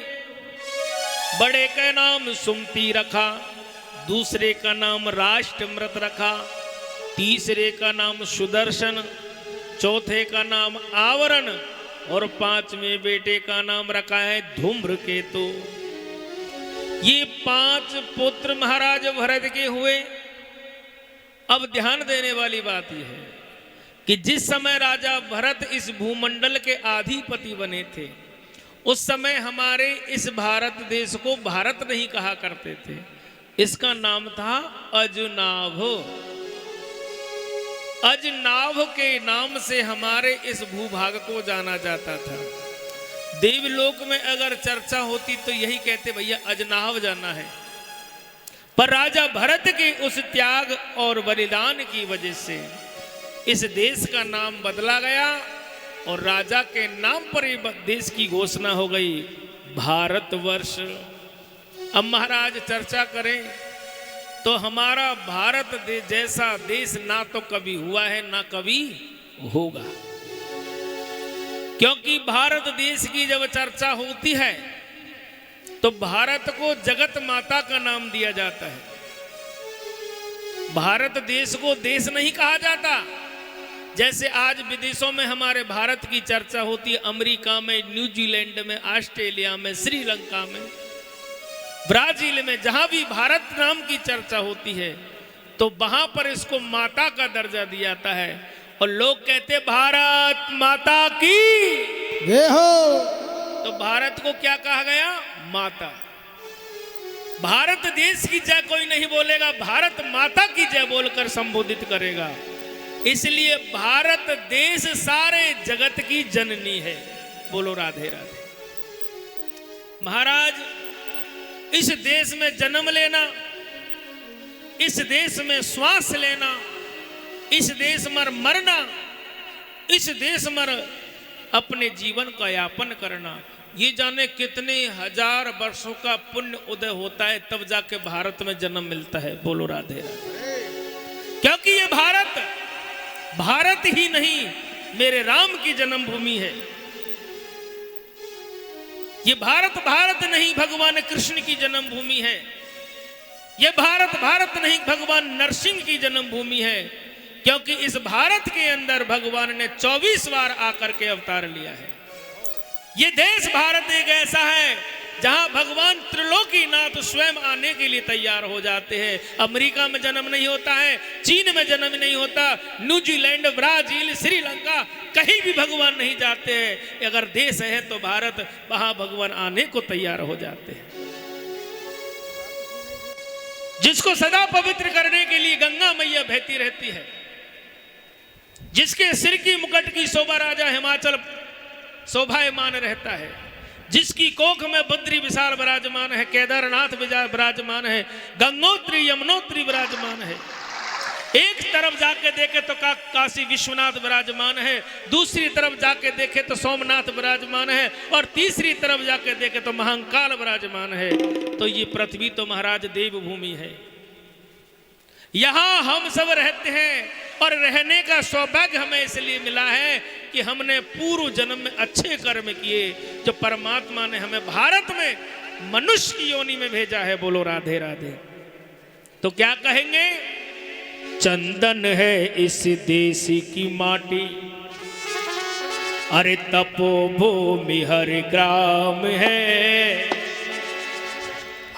बड़े का नाम सुमति रखा, दूसरे का नाम राष्ट्रमृत रखा, तीसरे का नाम सुदर्शन, चौथे का नाम आवरण और 5वें बेटे का नाम रखा है धूम्रकेतु। ये 5 पुत्र महाराज भरत के हुए। अब ध्यान देने वाली बात यह है कि जिस समय राजा भरत इस भूमंडल के अधिपति बने थे उस समय हमारे इस भारत देश को भारत नहीं कहा करते थे, इसका नाम था अजनाभ। अजनाभ के नाम से हमारे इस भूभाग को जाना जाता था। देवलोक में अगर चर्चा होती तो यही कहते भैया अजनाभ जाना है। पर राजा भरत के उस त्याग और बलिदान की वजह से इस देश का नाम बदला गया और राजा के नाम पर ही देश की घोषणा हो गई भारतवर्ष। अब महाराज चर्चा करें तो हमारा भारत जैसा देश ना तो कभी हुआ है ना कभी होगा, क्योंकि भारत देश की जब चर्चा होती है तो भारत को जगत माता का नाम दिया जाता है। भारत देश को देश नहीं कहा जाता। जैसे आज विदेशों में हमारे भारत की चर्चा होती है, अमेरिका में, न्यूजीलैंड में, ऑस्ट्रेलिया में, श्रीलंका में, ब्राजील में, जहां भी भारत नाम की चर्चा होती है तो वहां पर इसको माता का दर्जा दिया जाता है और लोग कहते भारत माता की जय हो। तो भारत को क्या कहा गया? माता। भारत देश की जय कोई नहीं बोलेगा, भारत माता की जय बोलकर संबोधित करेगा। इसलिए भारत देश सारे जगत की जननी है। बोलो राधे राधे। महाराज, इस देश में जन्म लेना, इस देश में श्वास लेना, इस देश में मरना, इस देश में अपने जीवन का यापन करना, ये जाने कितने हजार वर्षों का पुण्य उदय होता है, तब जाके भारत में जन्म मिलता है। बोलो राधे राधे। क्योंकि ये भारत ही नहीं, मेरे राम की जन्मभूमि है। ये भारत नहीं, भगवान कृष्ण की जन्मभूमि है। ये भारत नहीं, भगवान नरसिंह की जन्मभूमि है। क्योंकि इस भारत के अंदर भगवान ने 24 बार आकर के अवतार लिया है। ये देश भारत एक ऐसा है जहां भगवान त्रिलोकीनाथ स्वयं आने के लिए तैयार हो जाते हैं। अमेरिका में जन्म नहीं होता है, चीन में जन्म नहीं होता, न्यूजीलैंड, ब्राजील, श्रीलंका, कहीं भी भगवान नहीं जाते हैं। अगर देश है तो भारत, वहां भगवान आने को तैयार हो जाते हैं। जिसको सदा पवित्र करने के लिए गंगा मैया बहती रहती है, जिसके सिर की मुकुट की शोभा राजा हिमाचल शोभायमान रहता है, जिसकी कोख में बद्री विशाल विराजमान है, केदारनाथ विराजमान है, गंगोत्री यमुनोत्री विराजमान है। एक तरफ जाके देखे तो काशी विश्वनाथ विराजमान है, दूसरी तरफ जाके देखे तो सोमनाथ विराजमान है, और तीसरी तरफ जाके देखे तो महाकाल विराजमान है। तो ये पृथ्वी तो महाराज देवभूमि है। यहां हम सब रहते हैं, और रहने का सौभाग्य हमें इसलिए मिला है कि हमने पूर्व जन्म में अच्छे कर्म किए, जो परमात्मा ने हमें भारत में मनुष्य की योनि में भेजा है। बोलो राधे राधे। तो क्या कहेंगे? चंदन है इस देश की माटी, अरे तपोभूमि हर ग्राम है,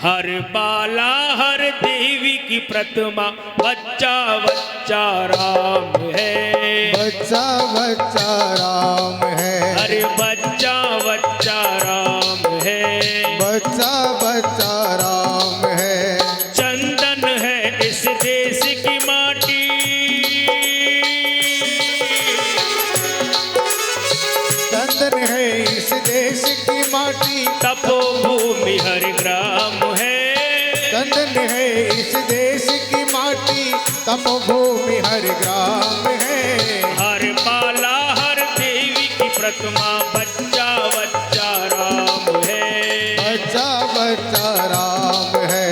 हर बाला हर देवी की प्रतिमा, बच्चा बच्चा राम है, बच्चा बच्चा राम है, अरे बच्चा बच्चा राम है, बच्चा बच्चा राम है। चंदन है इस देश की माटी, चंदन है इस देश की माटी, तपोभूमि हर ग्राम है, चंदन है इस देश की माटी, तपोभूमि हर ग्राम है, हर बाला हर देवी की प्रतिमा, बच्चा बच्चा राम है, बच्चा बच्चा राम है।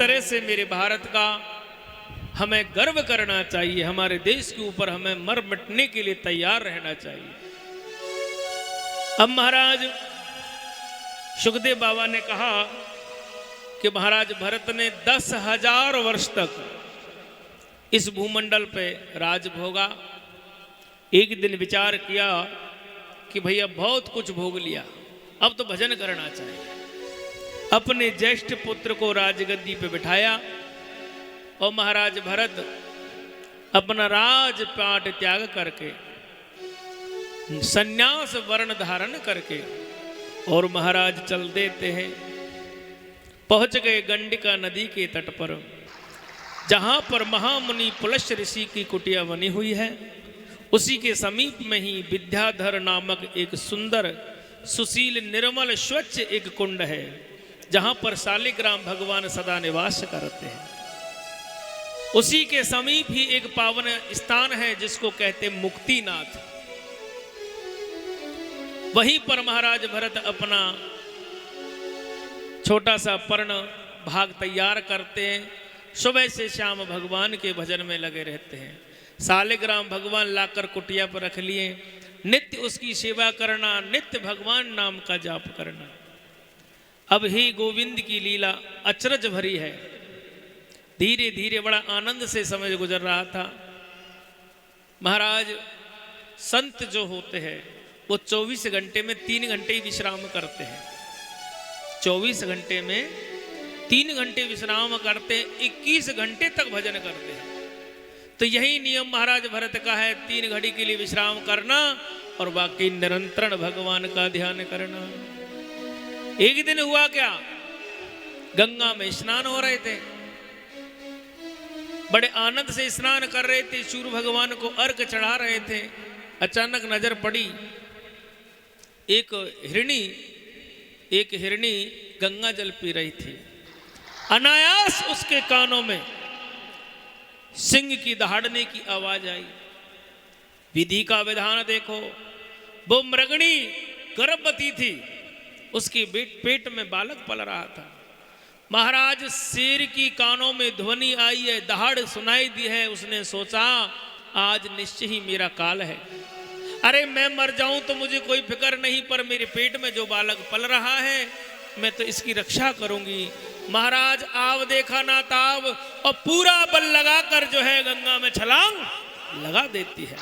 तरह से मेरे भारत का हमें गर्व करना चाहिए, हमारे देश के ऊपर हमें मर मिटने के लिए तैयार रहना चाहिए। अब महाराज सुखदेव बाबा ने कहा कि महाराज भरत ने 10,000 वर्ष तक इस भूमंडल पे राज भोगा। एक दिन विचार किया कि भैया बहुत कुछ भोग लिया, अब तो भजन करना चाहिए। अपने ज्येष्ठ पुत्र को राजगद्दी पे बिठाया और महाराज भरत अपना राजपाट त्याग करके सन्यास वर्ण धारण करके और महाराज चल देते हैं। पहुंच गए गंडिका नदी के तट पर, जहां पर महामुनि पुलस्त्य ऋषि की कुटिया बनी हुई है। उसी के समीप में ही विद्याधर नामक एक सुंदर सुशील निर्मल स्वच्छ एक कुंड है, जहां पर शालिग्राम भगवान सदा निवास करते हैं। उसी के समीप ही एक पावन स्थान है जिसको कहते मुक्तिनाथ। वहीं पर महाराज भरत अपना छोटा सा पर्ण भाग तैयार करते हैं। सुबह से शाम भगवान के भजन में लगे रहते हैं। शालिग्राम भगवान लाकर कुटिया पर रख लिए, नित्य उसकी सेवा करना, नित्य भगवान नाम का जाप करना। अब ही गोविंद की लीला अचरज भरी है। धीरे धीरे बड़ा आनंद से समय गुजर रहा था। महाराज संत जो होते हैं वो 24 घंटे में 3 घंटे ही विश्राम करते हैं। 24 घंटे में 3 घंटे विश्राम करते हैं, 21 घंटे तक भजन करते हैं। तो यही नियम महाराज भरत का है, 3 घड़ी के लिए विश्राम करना और बाकी निरंतर भगवान का ध्यान करना। एक दिन हुआ क्या, गंगा में स्नान हो रहे थे, बड़े आनंद से स्नान कर रहे थे, सूर्य भगवान को अर्घ चढ़ा रहे थे। अचानक नजर पड़ी एक हिरणी गंगा जल पी रही थी। अनायास उसके कानों में सिंह की दहाड़ने की आवाज आई। विधि का विधान देखो, वो मृगणी गर्भवती थी, उसके पेट में बालक पल रहा था। महाराज शेर की कानों में ध्वनि आई है, दहाड़ सुनाई दी है। उसने सोचा आज निश्चय ही मेरा काल है। अरे मैं मर जाऊं तो मुझे कोई फिक्र नहीं, पर मेरे पेट में जो बालक पल रहा है मैं तो इसकी रक्षा करूंगी। महाराज आव देखा ना ताव, और पूरा बल लगाकर जो है गंगा में छलांग लगा देती है।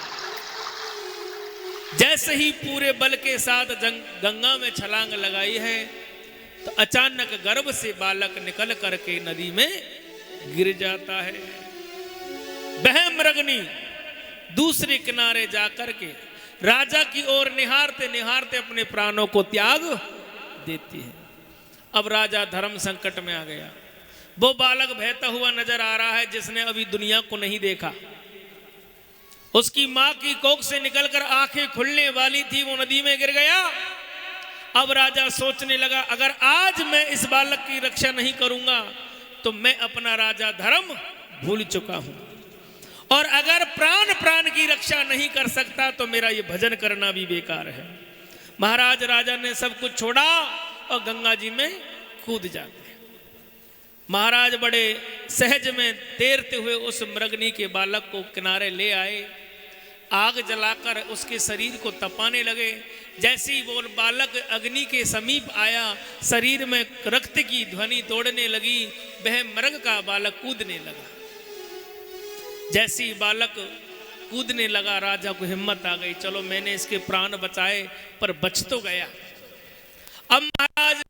जैसे ही पूरे बल के साथ गंगा में छलांग लगाई है तो अचानक गर्भ से बालक निकल करके नदी में गिर जाता है। वह मृगनी दूसरे किनारे जाकर के राजा की ओर निहारते निहारते अपने प्राणों को त्याग देती है। अब राजा धर्म संकट में आ गया। वो बालक बहता हुआ नजर आ रहा है जिसने अभी दुनिया को नहीं देखा। उसकी मां की कोख से निकलकर आंखें खुलने वाली थी, वो नदी में गिर गया। अब राजा सोचने लगा, अगर आज मैं इस बालक की रक्षा नहीं करूंगा तो मैं अपना राजा धर्म भूल चुका हूं, और अगर प्राण की रक्षा नहीं कर सकता तो मेरा ये भजन करना भी बेकार है। महाराज राजा ने सब कुछ छोड़ा और गंगा जी में कूद जाते हैं। महाराज बड़े सहज में तैरते हुए उस मृगनी के बालक को किनारे ले आए, आग जलाकर उसके शरीर को तपाने लगे। जैसे ही वो बालक अग्नि के समीप आया, शरीर में रक्त की ध्वनि तोड़ने लगी। वह मृग का बालक कूदने लगा। जैसे ही बालक कूदने लगा, राजा को हिम्मत आ गई, चलो मैंने इसके प्राण बचाए, पर बच तो गया। अब महाराज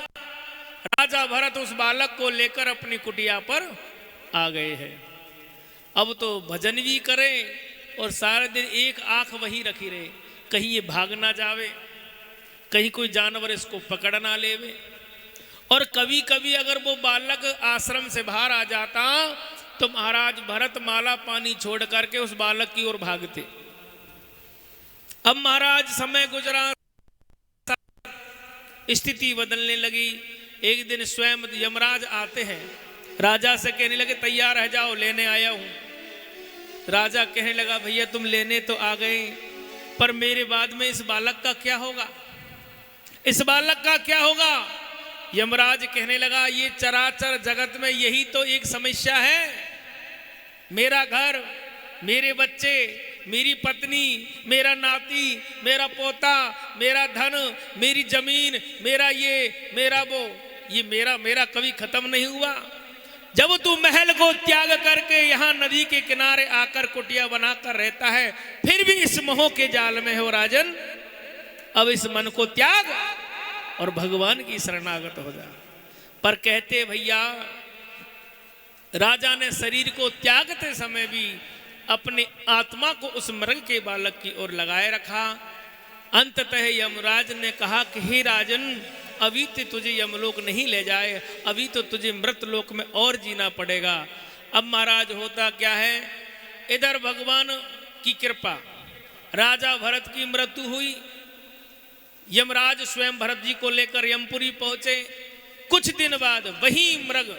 राजा भरत उस बालक को लेकर अपनी कुटिया पर आ गए हैं। अब तो भजन भी करें और सारे दिन एक आंख वहीं रखी रहे, कहीं ये भाग ना जावे, कहीं कोई जानवर इसको पकड़ ना लेवे। और कभी कभी अगर वो बालक आश्रम से बाहर आ जाता तो महाराज भरत माला पानी छोड़ करके उस बालक की ओर भागते। अब महाराज समय गुजरा, स्थिति बदलने लगी। एक दिन स्वयं यमराज आते हैं, राजा से कहने लगे तैयार रह जाओ, लेने आया हूं। राजा कहने लगा भैया तुम लेने तो आ गए, पर मेरे बाद में इस बालक का क्या होगा, इस बालक का क्या होगा। यमराज कहने लगा ये चराचर जगत में यही तो एक समस्या है। मेरा घर, मेरे बच्चे, मेरी पत्नी, मेरा नाती, मेरा पोता, मेरा धन, मेरी जमीन, मेरा ये, मेरा वो, ये मेरा कभी खत्म नहीं हुआ। जब तू महल को त्याग करके यहाँ नदी के किनारे आकर कुटिया बनाकर रहता है, फिर भी इस मोह के जाल में हो राजन। अब इस मन को त्याग और भगवान की शरणागत हो जा। पर कहते भैया, राजा ने शरीर को त्यागते समय भी अपने आत्मा को उस मृग के बालक की ओर लगाए रखा। अंततः यमराज ने कहा कि हे राजन, अभी तो तुझे यमलोक नहीं ले जाए, अभी तो तुझे मृतलोक में और जीना पड़ेगा। अब महाराज होता क्या है, इधर भगवान की कृपा, राजा भरत की मृत्यु हुई। यमराज स्वयं भरत जी को लेकर यमपुरी पहुंचे। कुछ दिन बाद वही मृग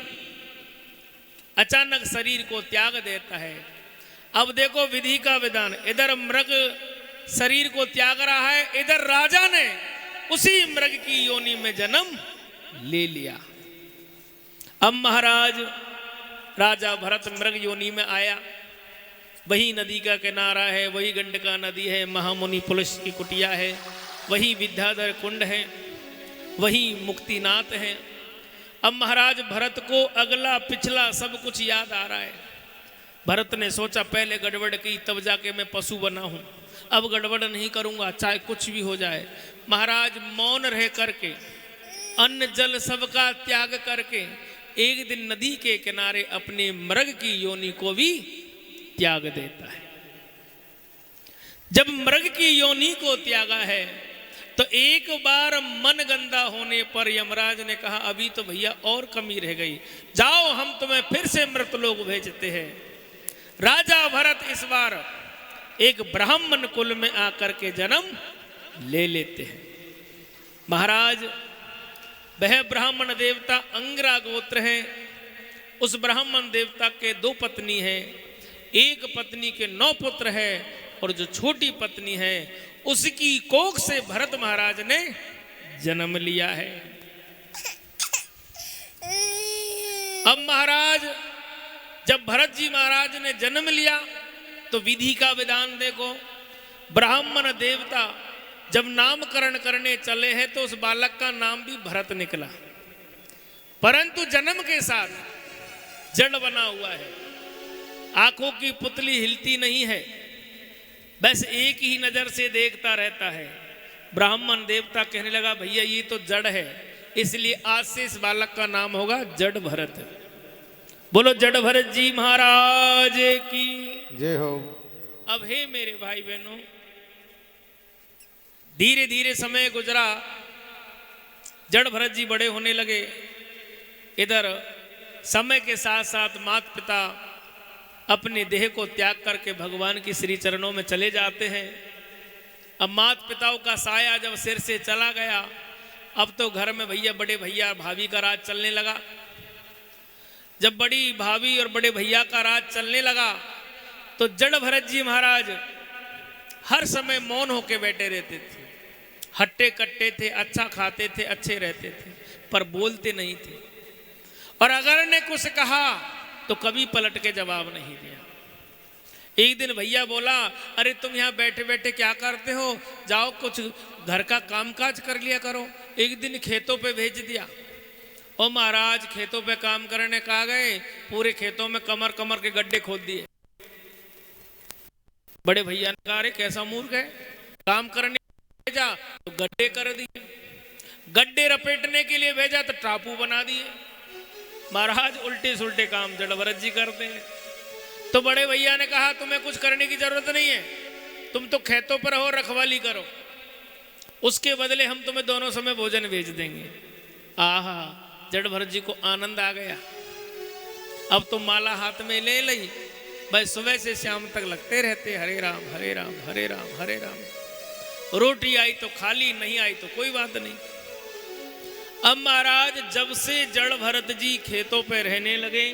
अचानक शरीर को त्याग देता है। अब देखो विधि का विधान, इधर मृग शरीर को त्याग रहा है, इधर राजा ने उसी मृग की योनि में जन्म ले लिया। अब महाराज राजा भरत मृग योनि में आया। वही नदी का किनारा है, वही गंडका नदी है, महामुनि पुलिस की कुटिया है, वही विद्याधर कुंड है, वही मुक्तिनाथ है। अब महाराज भरत को अगला पिछला सब कुछ याद आ रहा है। भरत ने सोचा पहले गड़बड़ की तब जाके मैं पशु बना हूं, अब गड़बड़ नहीं करूंगा चाहे कुछ भी हो जाए। महाराज मौन रह करके, अन्न जल सबका त्याग करके एक दिन नदी के किनारे अपने मृग की योनि को भी त्याग देता है। जब मृग की योनि को त्यागा है तो एक बार मन गंदा होने पर यमराज ने कहा अभी तो भैया और कमी रह गई, जाओ हम तुम्हें फिर से मृतलोक भेजते हैं। राजा भरत इस बार एक ब्राह्मण कुल में आकर के जन्म ले लेते हैं। महाराज वह ब्राह्मण देवता अंगिरा गोत्र है। उस ब्राह्मण देवता के 2 पत्नी है, एक पत्नी के 9 पुत्र है और जो छोटी पत्नी है उसकी कोख से भरत महाराज ने जन्म लिया है। अब महाराज जब भरत जी महाराज ने जन्म लिया तो विधि का विधान देखो, ब्राह्मण देवता जब नामकरण करने चले हैं तो उस बालक का नाम भी भरत निकला, परंतु जन्म के साथ जड़ बना हुआ है, आंखों की पुतली हिलती नहीं है, बस एक ही नजर से देखता रहता है। ब्राह्मण देवता कहने लगा भैया ये तो जड़ है, इसलिए आज से इस बालक का नाम होगा जड़ भरत। बोलो जड़ भरत जी महाराज की जय हो। अब हे मेरे भाई बहनों, धीरे धीरे समय गुजरा, जड़ भरत जी बड़े होने लगे। इधर समय के साथ साथ माता पिता अपने देह को त्याग करके भगवान की श्री चरणों में चले जाते हैं। अब माता पिताओं का साया जब सिर से चला गया, अब तो घर में भैया बड़े भैया भाभी का राज चलने लगा। जब बड़ी भाभी और बड़े भैया का राज चलने लगा तो जड़ भरत जी महाराज हर समय मौन होके बैठे रहते थे, हट्टे कट्टे थे, अच्छा खाते थे, अच्छे रहते थे, पर बोलते नहीं थे। और अगर ने कुछ कहा तो कभी पलट के जवाब नहीं दिया। एक दिन भैया बोला अरे तुम यहाँ बैठे बैठे क्या करते हो, जाओ कुछ घर का कामकाज कर लिया करो। एक दिन खेतों पे भेज दिया। और महाराज खेतों पे काम करने कहा गए, पूरे खेतों में कमर कमर के गड्ढे खोद दिए। बड़े भैया ने कहा अरे कैसा मूर्ख है, काम करने भेजा तो गड्ढे कर दिए, गड्ढे रपेटने के लिए भेजा तो टापू बना दिए। महाराज उल्टे सुल्टे काम जड़ भरत जी करते हैं। तो बड़े भैया ने कहा तुम्हें कुछ करने की जरूरत नहीं है, तुम तो खेतों पर रहो, रखवाली करो, उसके बदले हम तुम्हें दोनों समय भोजन भेज देंगे। आहा, जड़ भरत जी को आनंद आ गया। अब तो माला हाथ में ले ली, भाई सुबह से शाम तक लगते रहते हरे राम हरे राम हरे राम हरे राम। रोटी आई तो खाली, नहीं आई तो कोई बात नहीं। अब महाराज जब से जड़ भरत जी खेतों पे रहने लगे,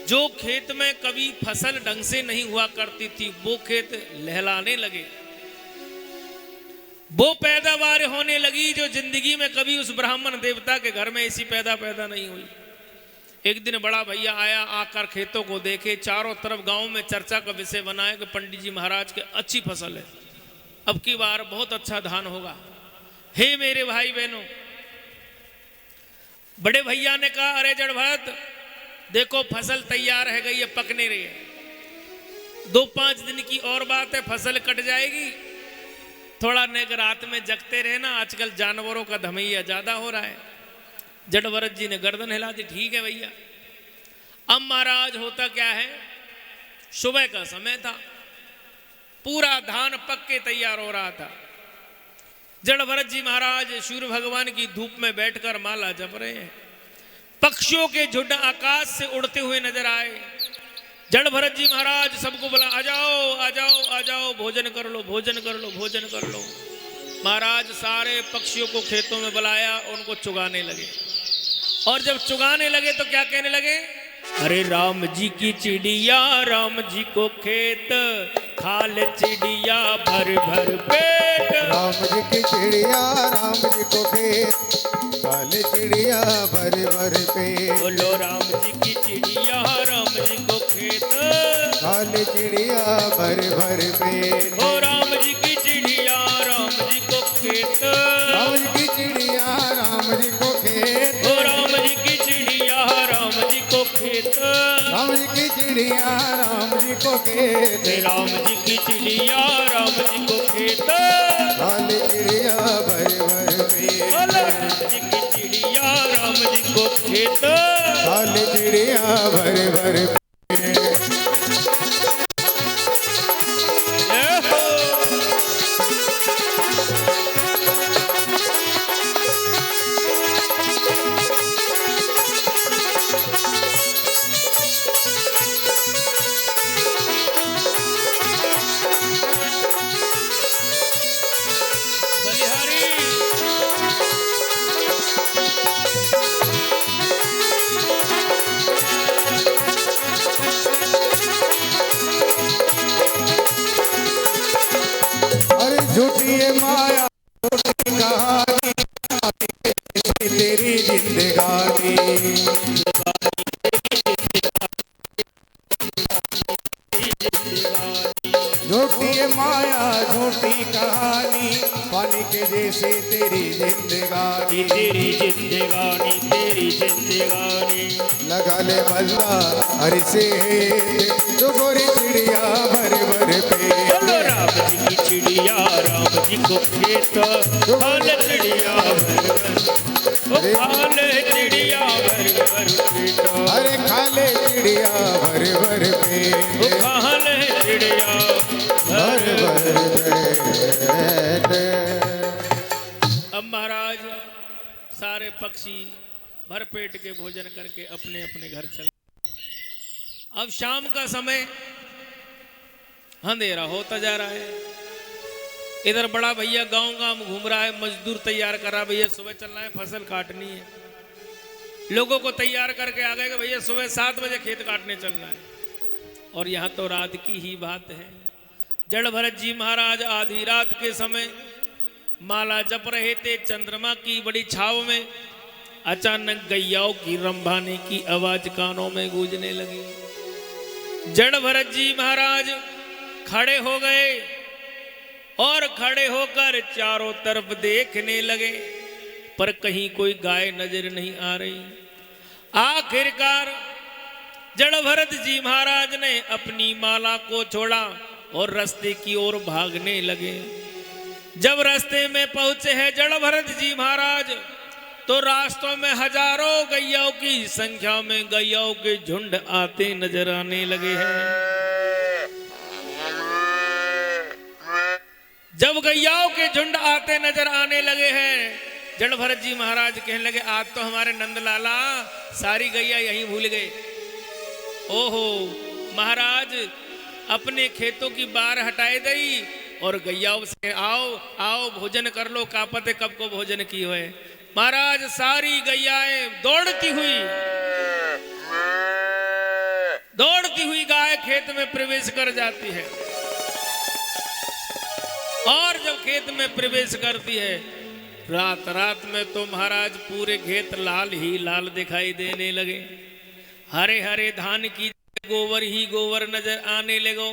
जो खेत में कभी फसल ढंग से नहीं हुआ करती थी वो खेत लहलाने लगे। वो पैदावार होने लगी जो जिंदगी में कभी उस ब्राह्मण देवता के घर में ऐसी पैदा नहीं हुई। एक दिन बड़ा भैया आया, आकर खेतों को देखे, चारों तरफ गांव में चर्चा का विषय बनाया कि पंडित जी महाराज के अच्छी फसल है, अब की बार बहुत अच्छा धान होगा। हे मेरे भाई बहनों, बड़े भैया ने कहा, अरे जड़ भरत देखो फसल तैयार है गई है, पकने रही है, 2-5 दिन की और बात है, फसल कट जाएगी। थोड़ा नेक रात में जगते रहना, आजकल जानवरों का धमैया ज्यादा हो रहा है। जड़ भरत जी ने गर्दन हिला दी, ठीक है भैया। अब महाराज होता क्या है, सुबह का समय था, पूरा धान पक के तैयार हो रहा था। जड़ भरत जी महाराज सूर्य भगवान की धूप में बैठकर माला जप रहे हैं। पक्षियों के झुंड आकाश से उड़ते हुए नजर आए। जड़ भरत जी महाराज सबको बोला, आ जाओ आ जाओ आ जाओ, भोजन कर लो भोजन कर लो भोजन कर लो। महाराज सारे पक्षियों को खेतों में बुलाया, उनको चुगाने लगे। और जब चुगाने लगे तो क्या कहने लगे, अरे राम जी की चिड़िया राम जी को खेत, खाल चिड़िया भर भर पेट। राम जी की चिड़िया राम जी को खेत, खाल चिड़िया भर भर पेट। बोलो राम जी की चिड़िया राम जी को खेत, खाल चिड़िया भर भर पेट। ओ राम जी की चिड़िया राम जी को खेत, राम जी की चिड़िया राम जी को खेत। ओ राम जी की चिड़िया राम जी को खेत, राम जी की चिड़िया राम जी को खेत। राम जी की चिड़िया राम जी को खेत, खाल चिड़िया भर भर पेट। बोलो राम जी की चिड़िया राम जी को खेत, खाल चिड़िया भर भर पेट। जय हो। बलिहारी। अरे झूठी ये माया झूठी कहानी, तेरी जिंदगानी। झूठी ये माया झूठी कहानी, पानी के जैसे तेरी जिंदगानी। तेरी जिंदगानी तेरी जिंदगानी। लगा ले बल्ला हर से जो गोरी चिड़िया भर भर पे। बोलो राम जी की चिड़िया राम जी को खेत, खाल चिड़िया भर भर, खाल चिड़िया भर भर पेट। अरे खाले चिड़िया भर भर पे। खाल चिड़िया भर भर पेट। अब महाराज सारे पक्षी भर पेट के भोजन करके अपने अपने घर चले। अब शाम का समय, अंधेरा होता जा रहा है। इधर बड़ा भैया गांव गांव घूम रहा है, मजदूर तैयार कर रहा है, भैया सुबह चलना है, फसल काटनी है। लोगों को तैयार करके आ गए कि भैया सुबह 7 बजे खेत काटने चलना है। और यहाँ तो रात की ही बात है। जड़ भरत जी महाराज आधी रात के समय माला जप रहे थे, चंद्रमा की बड़ी छाव में अचानक गैयाओं की रंभाने की आवाज कानों में गूंजने लगी। जड़ भरत जी महाराज खड़े हो गए और खड़े होकर चारों तरफ देखने लगे, पर कहीं कोई गाय नजर नहीं आ रही। आखिरकार जड़ भरत जी महाराज ने अपनी माला को छोड़ा और रास्ते की ओर भागने लगे। जब रास्ते में पहुंचे हैं जड़ भरत जी महाराज, तो रास्तों में हजारों गैयाओं की संख्या में गैयाओं के झुंड आते नजर आने लगे हैं। जब गैयाओं के झुंड आते नजर आने लगे हैं, जड़ भरत जी महाराज कहने लगे, आज तो हमारे नंदलाला सारी गैया यहीं भूल गए। ओहो महाराज अपने खेतों की बार हटाए गई और गैयाओं से आओ आओ भोजन कर लो, कापते कब को भोजन की हुए। महाराज सारी गैयाएं दौड़ती हुई गाय खेत में प्रवेश कर जाती है। और जब खेत में प्रवेश करती है, रात रात में तो महाराज पूरे खेत लाल ही लाल दिखाई देने लगे। हरे हरे धान की गोबर ही गोबर नजर आने लगो।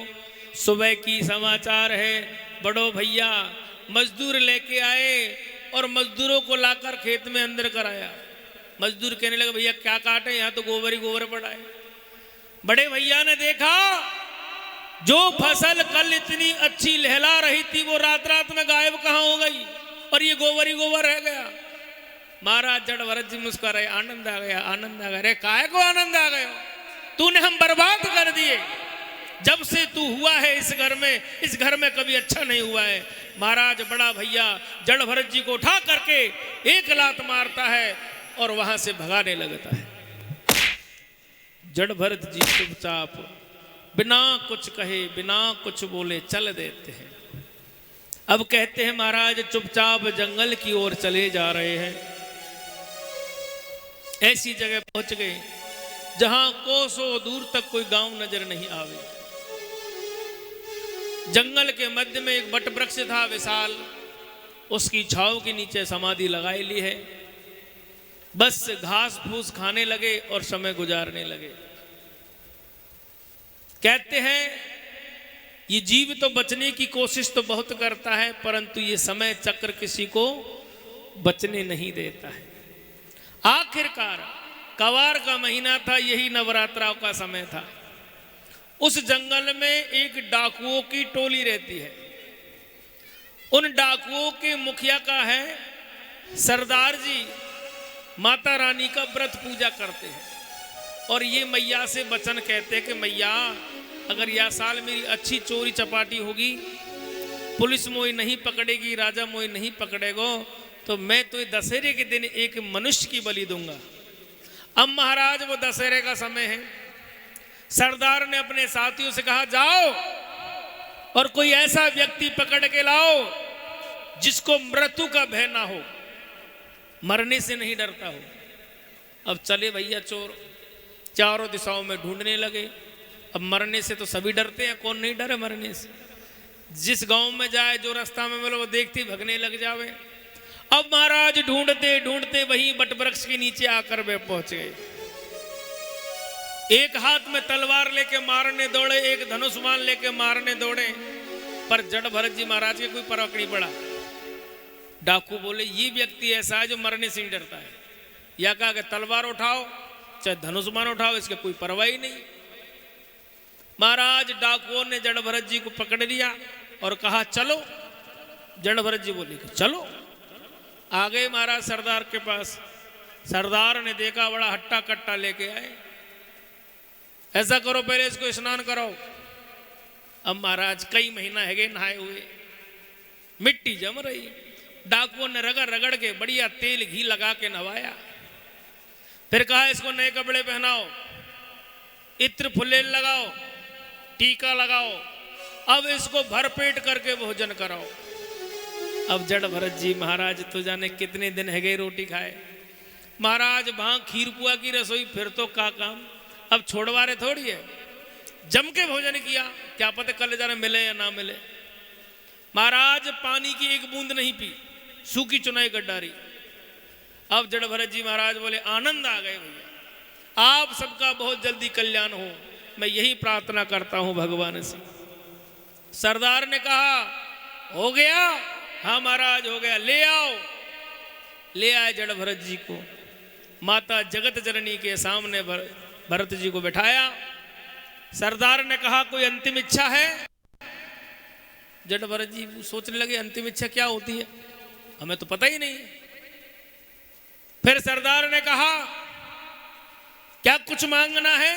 सुबह की समाचार है, बड़ो भैया मजदूर लेके आए और मजदूरों को लाकर खेत में अंदर कराया। मजदूर कहने लगे भैया क्या काटे, यहाँ तो गोबर ही गोबर पड़ा है। बड़े भैया ने देखा जो फसल कल इतनी अच्छी लहला रही थी वो रात रात में गायब कहाँ हो गई और ये गोबर ही गोबर रह गया। महाराज जड़ भरत जी मुस्कुराए, आनंद आ गया, आनंद आ गया। अरे काहे को आनंद आ गया, तूने हम बर्बाद कर दिए। जब से तू हुआ है इस घर में, इस घर में कभी अच्छा नहीं हुआ है। महाराज बड़ा भैया जड़ भरत जी को उठा करके एक लात मारता है और वहां से भगाने लगता है। जड़ भरत जी चुपचाप बिना कुछ कहे बिना कुछ बोले चल देते हैं। अब कहते हैं महाराज चुपचाप जंगल की ओर चले जा रहे हैं। ऐसी जगह पहुंच गए जहां कोसों दूर तक कोई गांव नजर नहीं आवे। जंगल के मध्य में एक बट वृक्ष था विशाल, उसकी छांव के नीचे समाधि लगाई ली है। बस घास फूस खाने लगे और समय गुजारने लगे। कहते हैं ये जीव तो बचने की कोशिश तो बहुत करता है, परंतु ये समय चक्र किसी को बचने नहीं देता है। आखिरकार कवार का महीना था, यही नवरात्रों का समय था। उस जंगल में एक डाकुओं की टोली रहती है। उन डाकुओं के मुखिया का है सरदार जी, माता रानी का व्रत पूजा करते हैं और ये मैया से वचन कहते हैं कि मैया अगर यह साल मेरी अच्छी चोरी चपाटी होगी, पुलिस मोई नहीं पकड़ेगी, राजा मोई नहीं पकड़ेगा, तो मैं तो दशहरे के दिन एक मनुष्य की बलि दूंगा। अब महाराज वो दशहरे का समय है। सरदार ने अपने साथियों से कहा जाओ और कोई ऐसा व्यक्ति पकड़ के लाओ जिसको मृत्यु का भय ना हो, मरने से नहीं डरता हो। अब चले भैया चोर, चारों दिशाओं में ढूंढने लगे। अब मरने से तो सभी डरते हैं, कौन नहीं डरे मरने से। जिस गांव में जाए जो रास्ता में मिले वो देखते भगने लग जावे। अब महाराज ढूंढते ढूंढते वही बट वृक्ष के नीचे आकर वे पहुंच गए। एक हाथ में तलवार लेके मारने दौड़े, एक धनुष्मान लेके मारने दौड़े, पर जड़ भरत जी महाराज के कोई फर्क नहीं पड़ा। डाकू बोले ये व्यक्ति ऐसा है जो मरने से नहीं डरता है। या कहा कि तलवार उठाओ चाहे धनुष्मान उठाओ, इसके कोई परवाह ही नहीं। महाराज डाकुओं ने जड़ भरत जी को पकड़ लिया और कहा चलो। जड़ भरत जी बोले चलो। आ गए महाराज सरदार के पास। सरदार ने देखा, बड़ा हट्टा कट्टा लेके आए। ऐसा करो पहले इसको स्नान कराओ। अब महाराज कई महीना है गए नहाए हुए, मिट्टी जम रही। डाकुओं ने रगड़ रगड़ के बढ़िया तेल घी लगा के नहवाया। फिर कहा इसको नए कपड़े पहनाओ, इत्र फुलेल लगाओ, टीका लगाओ, अब इसको भरपेट करके भोजन कराओ। अब जड़ भरत जी महाराज तो जाने कितने दिन है गए रोटी खाए। महाराज वहां खीर पुआ की रसोई, फिर तो का काम, अब छोड़वा रहे थोड़ी है। जम के भोजन किया, क्या पता कल जाने मिले या ना मिले। महाराज पानी की एक बूंद नहीं पी, सूखी चुनाई गड्डारी। अब जड़ भरत जी महाराज बोले आनंद आ गए भैया, आप सबका बहुत जल्दी कल्याण हो, मैं यही प्रार्थना करता हूं भगवान से। सरदार ने कहा हो गया, हाँ महाराज हो गया, ले आओ। ले आए जड़ भरत जी को। माता जगत जननी के सामने भरत जी को बैठाया। सरदार ने कहा कोई अंतिम इच्छा है? जड़ भरत जी सोचने लगे अंतिम इच्छा क्या होती है, हमें तो पता ही नहीं। फिर सरदार ने कहा क्या कुछ मांगना है?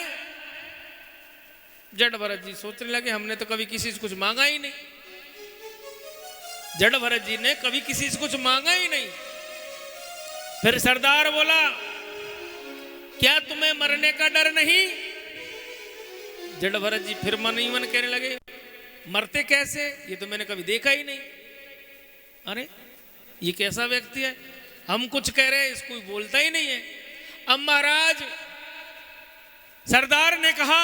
जड़ भरत जी सोचने लगे हमने तो कभी किसी से कुछ मांगा ही नहीं। जड़ भरत जी ने कभी किसी से कुछ मांगा ही नहीं। फिर सरदार बोला क्या तुम्हें मरने का डर नहीं? जड़ भरत जी फिर मन ही मन कहने लगे मरते कैसे, ये तो मैंने कभी देखा ही नहीं। अरे ये कैसा व्यक्ति है, हम कुछ कह रहे हैं इसको कोई बोलता ही नहीं है। अब महाराज सरदार ने कहा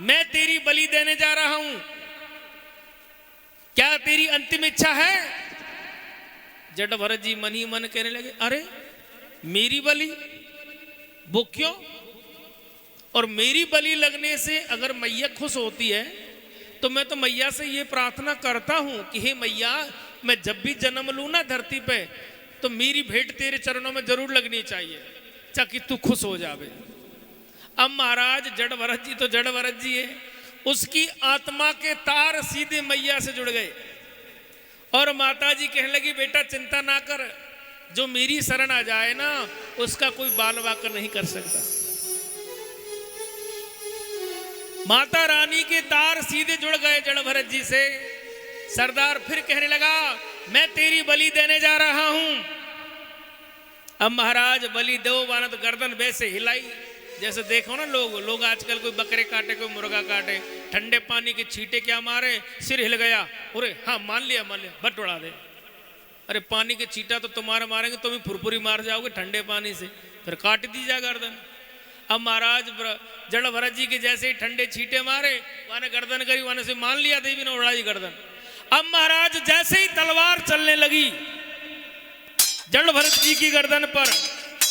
मैं तेरी बलि देने जा रहा हूं, क्या तेरी अंतिम इच्छा है? जड़ भरत जी मन ही मन कहने लगे, अरे मेरी बलि, वो क्यों? और मेरी बलि लगने से अगर मैया खुश होती है तो मैं तो मैया से ये प्रार्थना करता हूं कि हे मैया, मैं जब भी जन्म लूं ना धरती पे तो मेरी भेंट तेरे चरणों में जरूर लगनी चाहिए, ताकि तू खुश हो जावे। अब महाराज जड़ भरत जी तो जड़ भरत जी है, उसकी आत्मा के तार सीधे मैया से जुड़ गए। और माता जी कहने लगी, बेटा चिंता ना कर, जो मेरी शरण आ जाए ना उसका कोई बाल वाकर नहीं कर सकता। माता रानी के तार सीधे जुड़ गए जड़ भरत जी से। सरदार फिर कहने लगा, मैं तेरी बलि देने जा रहा हूं। अब महाराज बलि दो वाना तो गर्दन वैसे हिलाई जैसे देखो ना लोग आजकल कोई बकरे काटे कोई मुर्गा काटे, ठंडे पानी के छींटे क्या मारे, सिर हिल गया, अरे हाँ मान लिया बट उड़ा दे। अरे पानी के छींटा तो तुम्हारे मारेंगे तो भी फुरफुरी मार जाओगे ठंडे पानी से, फिर काट दी जा गर्दन। अब महाराज जड़ भरत जी के जैसे ही ठंडे छींटे मारे, वाने गर्दन करी, वाने से मान लिया देवी ने उड़ाई गर्दन। अब महाराज जैसे ही तलवार चलने लगी जड़ भरत जी की गर्दन पर,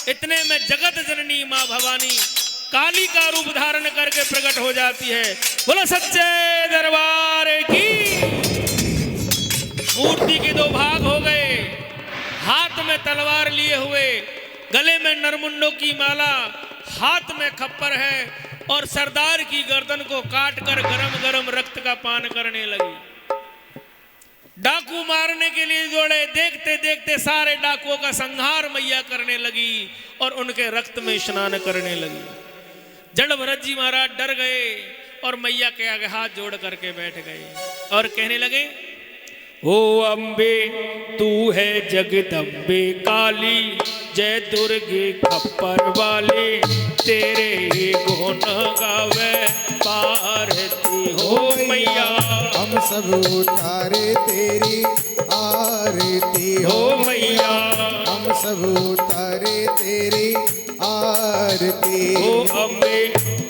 इतने में जगत जननी मां भवानी काली का रूप धारण करके प्रकट हो जाती है। बोलो सच्चे दरबार की। मूर्ति के दो भाग हो गए, हाथ में तलवार लिए हुए, गले में नरमुंडों की माला, हाथ में खप्पर है, और सरदार की गर्दन को काट कर गरम गरम रक्त का पान करने लगी। डाकू मारने के लिए जोड़े, देखते देखते सारे डाकुओं का संहार मैया करने लगी और उनके रक्त में स्नान करने लगी। जड़ भरत जी महाराज डर गए और मैया के आगे हाथ जोड़ करके बैठ गए और कहने लगे, ओ अम्बे तू है जगदम्बे काली, जय दुर्गे खप्पर वाले, तेरे गुण गावे पारती हो मैया। हम सब उतारे तेरी आरती हो मैया, हम सब उतारे तेरी आरती हो अम्बे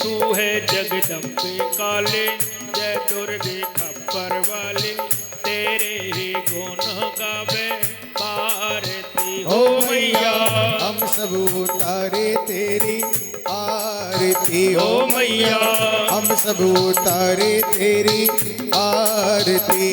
तू है जगदम्बे काले, जय दुर्गे खप्पर वाले, तेरे गुण गावे पारती हो मैया। हम सब उतारे तेरी आरती हो मैया, हम सब उतारे तेरी आरती।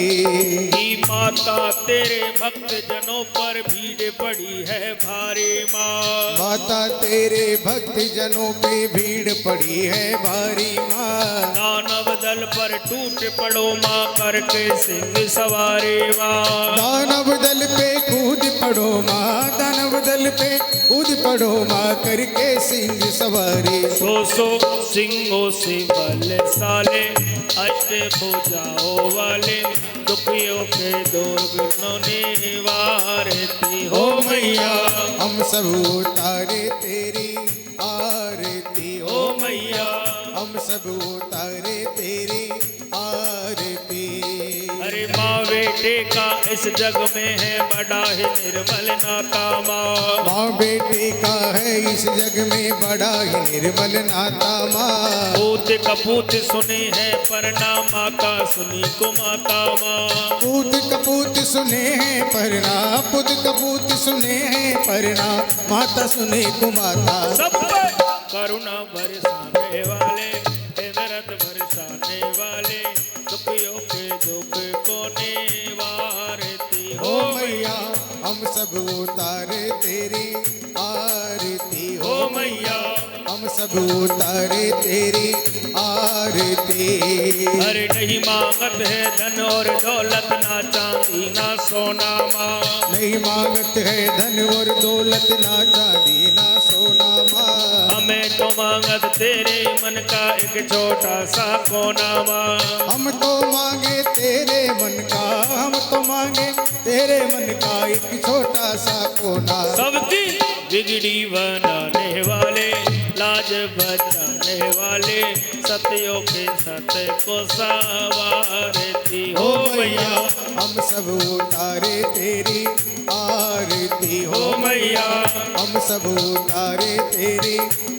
माता तेरे भक्त जनों पर भीड़ पड़ी है भारी माँ, माता तेरे भक्त जनों पे भीड़ पड़ी है भारी माँ। दानव दल पर टूट पड़ो माँ, करके सिंह सवारी माँ। दानव दल पे कूद पड़ो माँ, दानव दल पे कूद पड़ो माँ, करके सिंह सवारी। सो सिंहों से बलशाले, अष्ट भुजाओं वाले, दुखियों के दुर्गुणों निवारती हो मैया। हम सब उतारे तेरी आरती हो मैया, हम सब उतारे तेरी आरती। अरे माँ बेटे का इस जग में है बड़ा ही निर्मल नाता माँ, माँ बेटे का है इस जग में बड़ा ही निर्मल नाता माँ। पूत कपूत सुने हैं प्रणाम, माता सुनी को माता माँ। पूत कपूत सुने हैं प्रणाम, पूत कपूत सुने हैं प्रणाम, माता सुने को माता। सब पर करुणा बरसाने वाले, दर्द बरसाने वाले, दुखियों के दुख को निवारती हो मैया। हम सब उतारे तेरी आरती हो मैया, हम सब उतारे तेरी आरती। अरे नहीं मांगत है धन और दौलत, ना चांदी ना सोना माँ। नहीं मांगत है धन और दौलत, ना चांदी ना सोना माँ। हमें तो मांगत तेरे मन का एक छोटा सा कोना माँ। हम तो मांगे तेरे मन का, हम तो मांगे तेरे मन का एक छोटा सा कोना। सबकी बिगड़ी बनाने वाले, लाने लाज बचाने वाले सत्यों के सत्य को सवारती हो मैया। हम सब उतारे तेरी आरती हो मैया, हम सब उतारे तेरी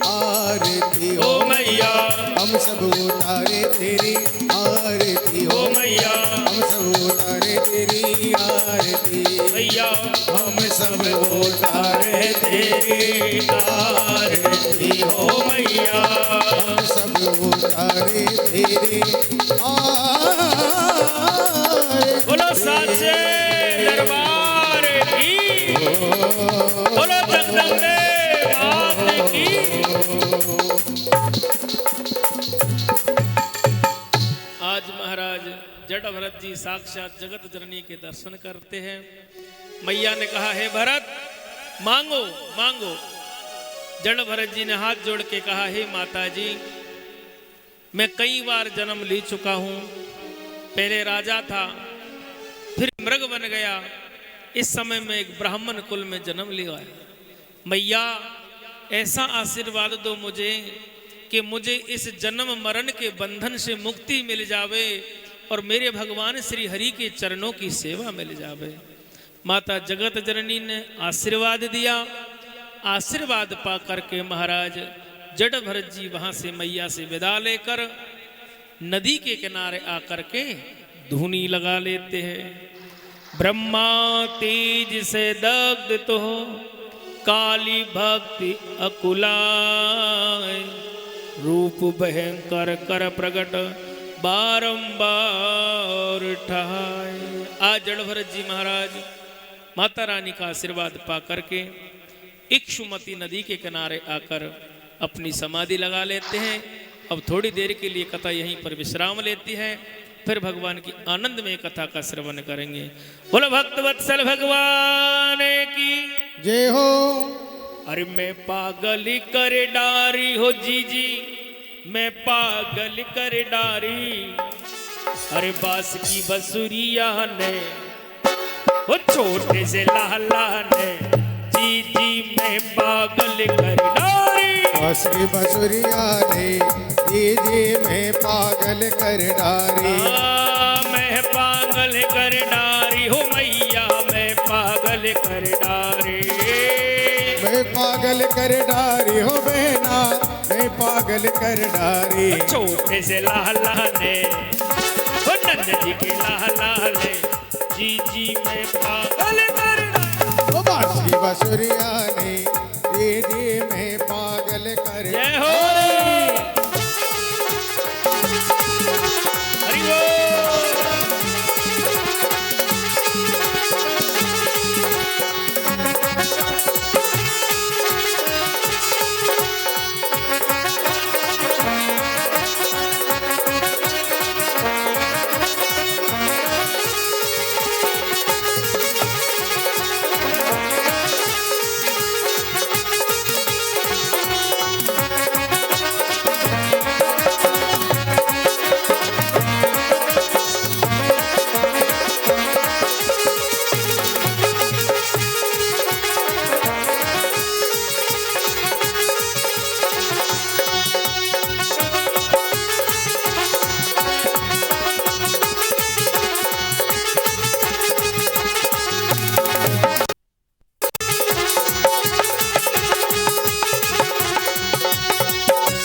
आरती हो मैया, हम सब उतारे तेरी आरती हो मैया, हम सब उतारे तेरी आरती मैया, हम सब उतारे तेरी आरती हो मैया, हम सब उतारे तेरी आरती। बोलो साचे दरबार की, बोलो जगदम्बे मात की। आज महाराज जड़ भरत जी साक्षात जगत जननी के दर्शन करते हैं। मैया ने कहा है भरत मांगो मांगो। जड़ भरत जी ने हाथ जोड़ के कहा है माता जी मैं कई बार जन्म ले चुका हूं। पहले राजा था, फिर मृग बन गया, इस समय में एक ब्राह्मण कुल में जन्म लिया है। मैया ऐसा आशीर्वाद दो मुझे कि मुझे इस जन्म मरण के बंधन से मुक्ति मिल जावे और मेरे भगवान श्री हरि के चरणों की सेवा मिल जावे। माता जगत जननी ने आशीर्वाद दिया। आशीर्वाद पा करके महाराज जड़ भरत जी वहां से मैया से विदा लेकर नदी के किनारे आकर के धूनी लगा लेते हैं। ब्रह्मा तेज से दग्ध तो काली भक्ति अकुलाय, रूप भयंकर कर प्रगट बारंबार ठाय। आज जड़ भरत जी महाराज माता रानी का आशीर्वाद पा करके इक्षुमती नदी के किनारे आकर अपनी समाधि लगा लेते हैं। अब थोड़ी देर के लिए कथा यहीं पर विश्राम लेती है, फिर भगवान की आनंद में कथा का श्रवण करेंगे। बोलो भक्त वत्सल भगवान की जय हो। अरे मैं पागल कर डारी हो जी, मैं पागल कर डारी। अरे बास की बसुरिया ने वो छोटे से लाला ने जी मैं पागल कर डारी। बास की बसुरिया ने जी मैं पागल कर डारी। मैं पागल कर डारी हो मैया, मैं पागल कर डारी। मैं पागल कर डारी हो बहना, मैं पागल कर डारी। छोटे से लाला ने वो नंद जी के लाला ने जी मैं पागल कर डारी। ओ बास की बसुरिया ने जी मैं पागल कर जय हो हरि बोल।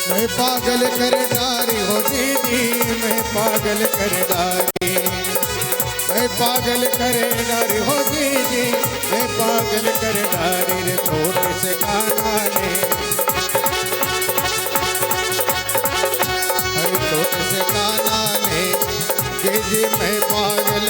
मैं पागल कर डारी हो दीदी, मैं पागल कर डारी। मैं पागल कर डारी हो दीदी, मैं पागल कर डारी। रे छोटे से काना ने छोटे से काना ने जी मैं पागल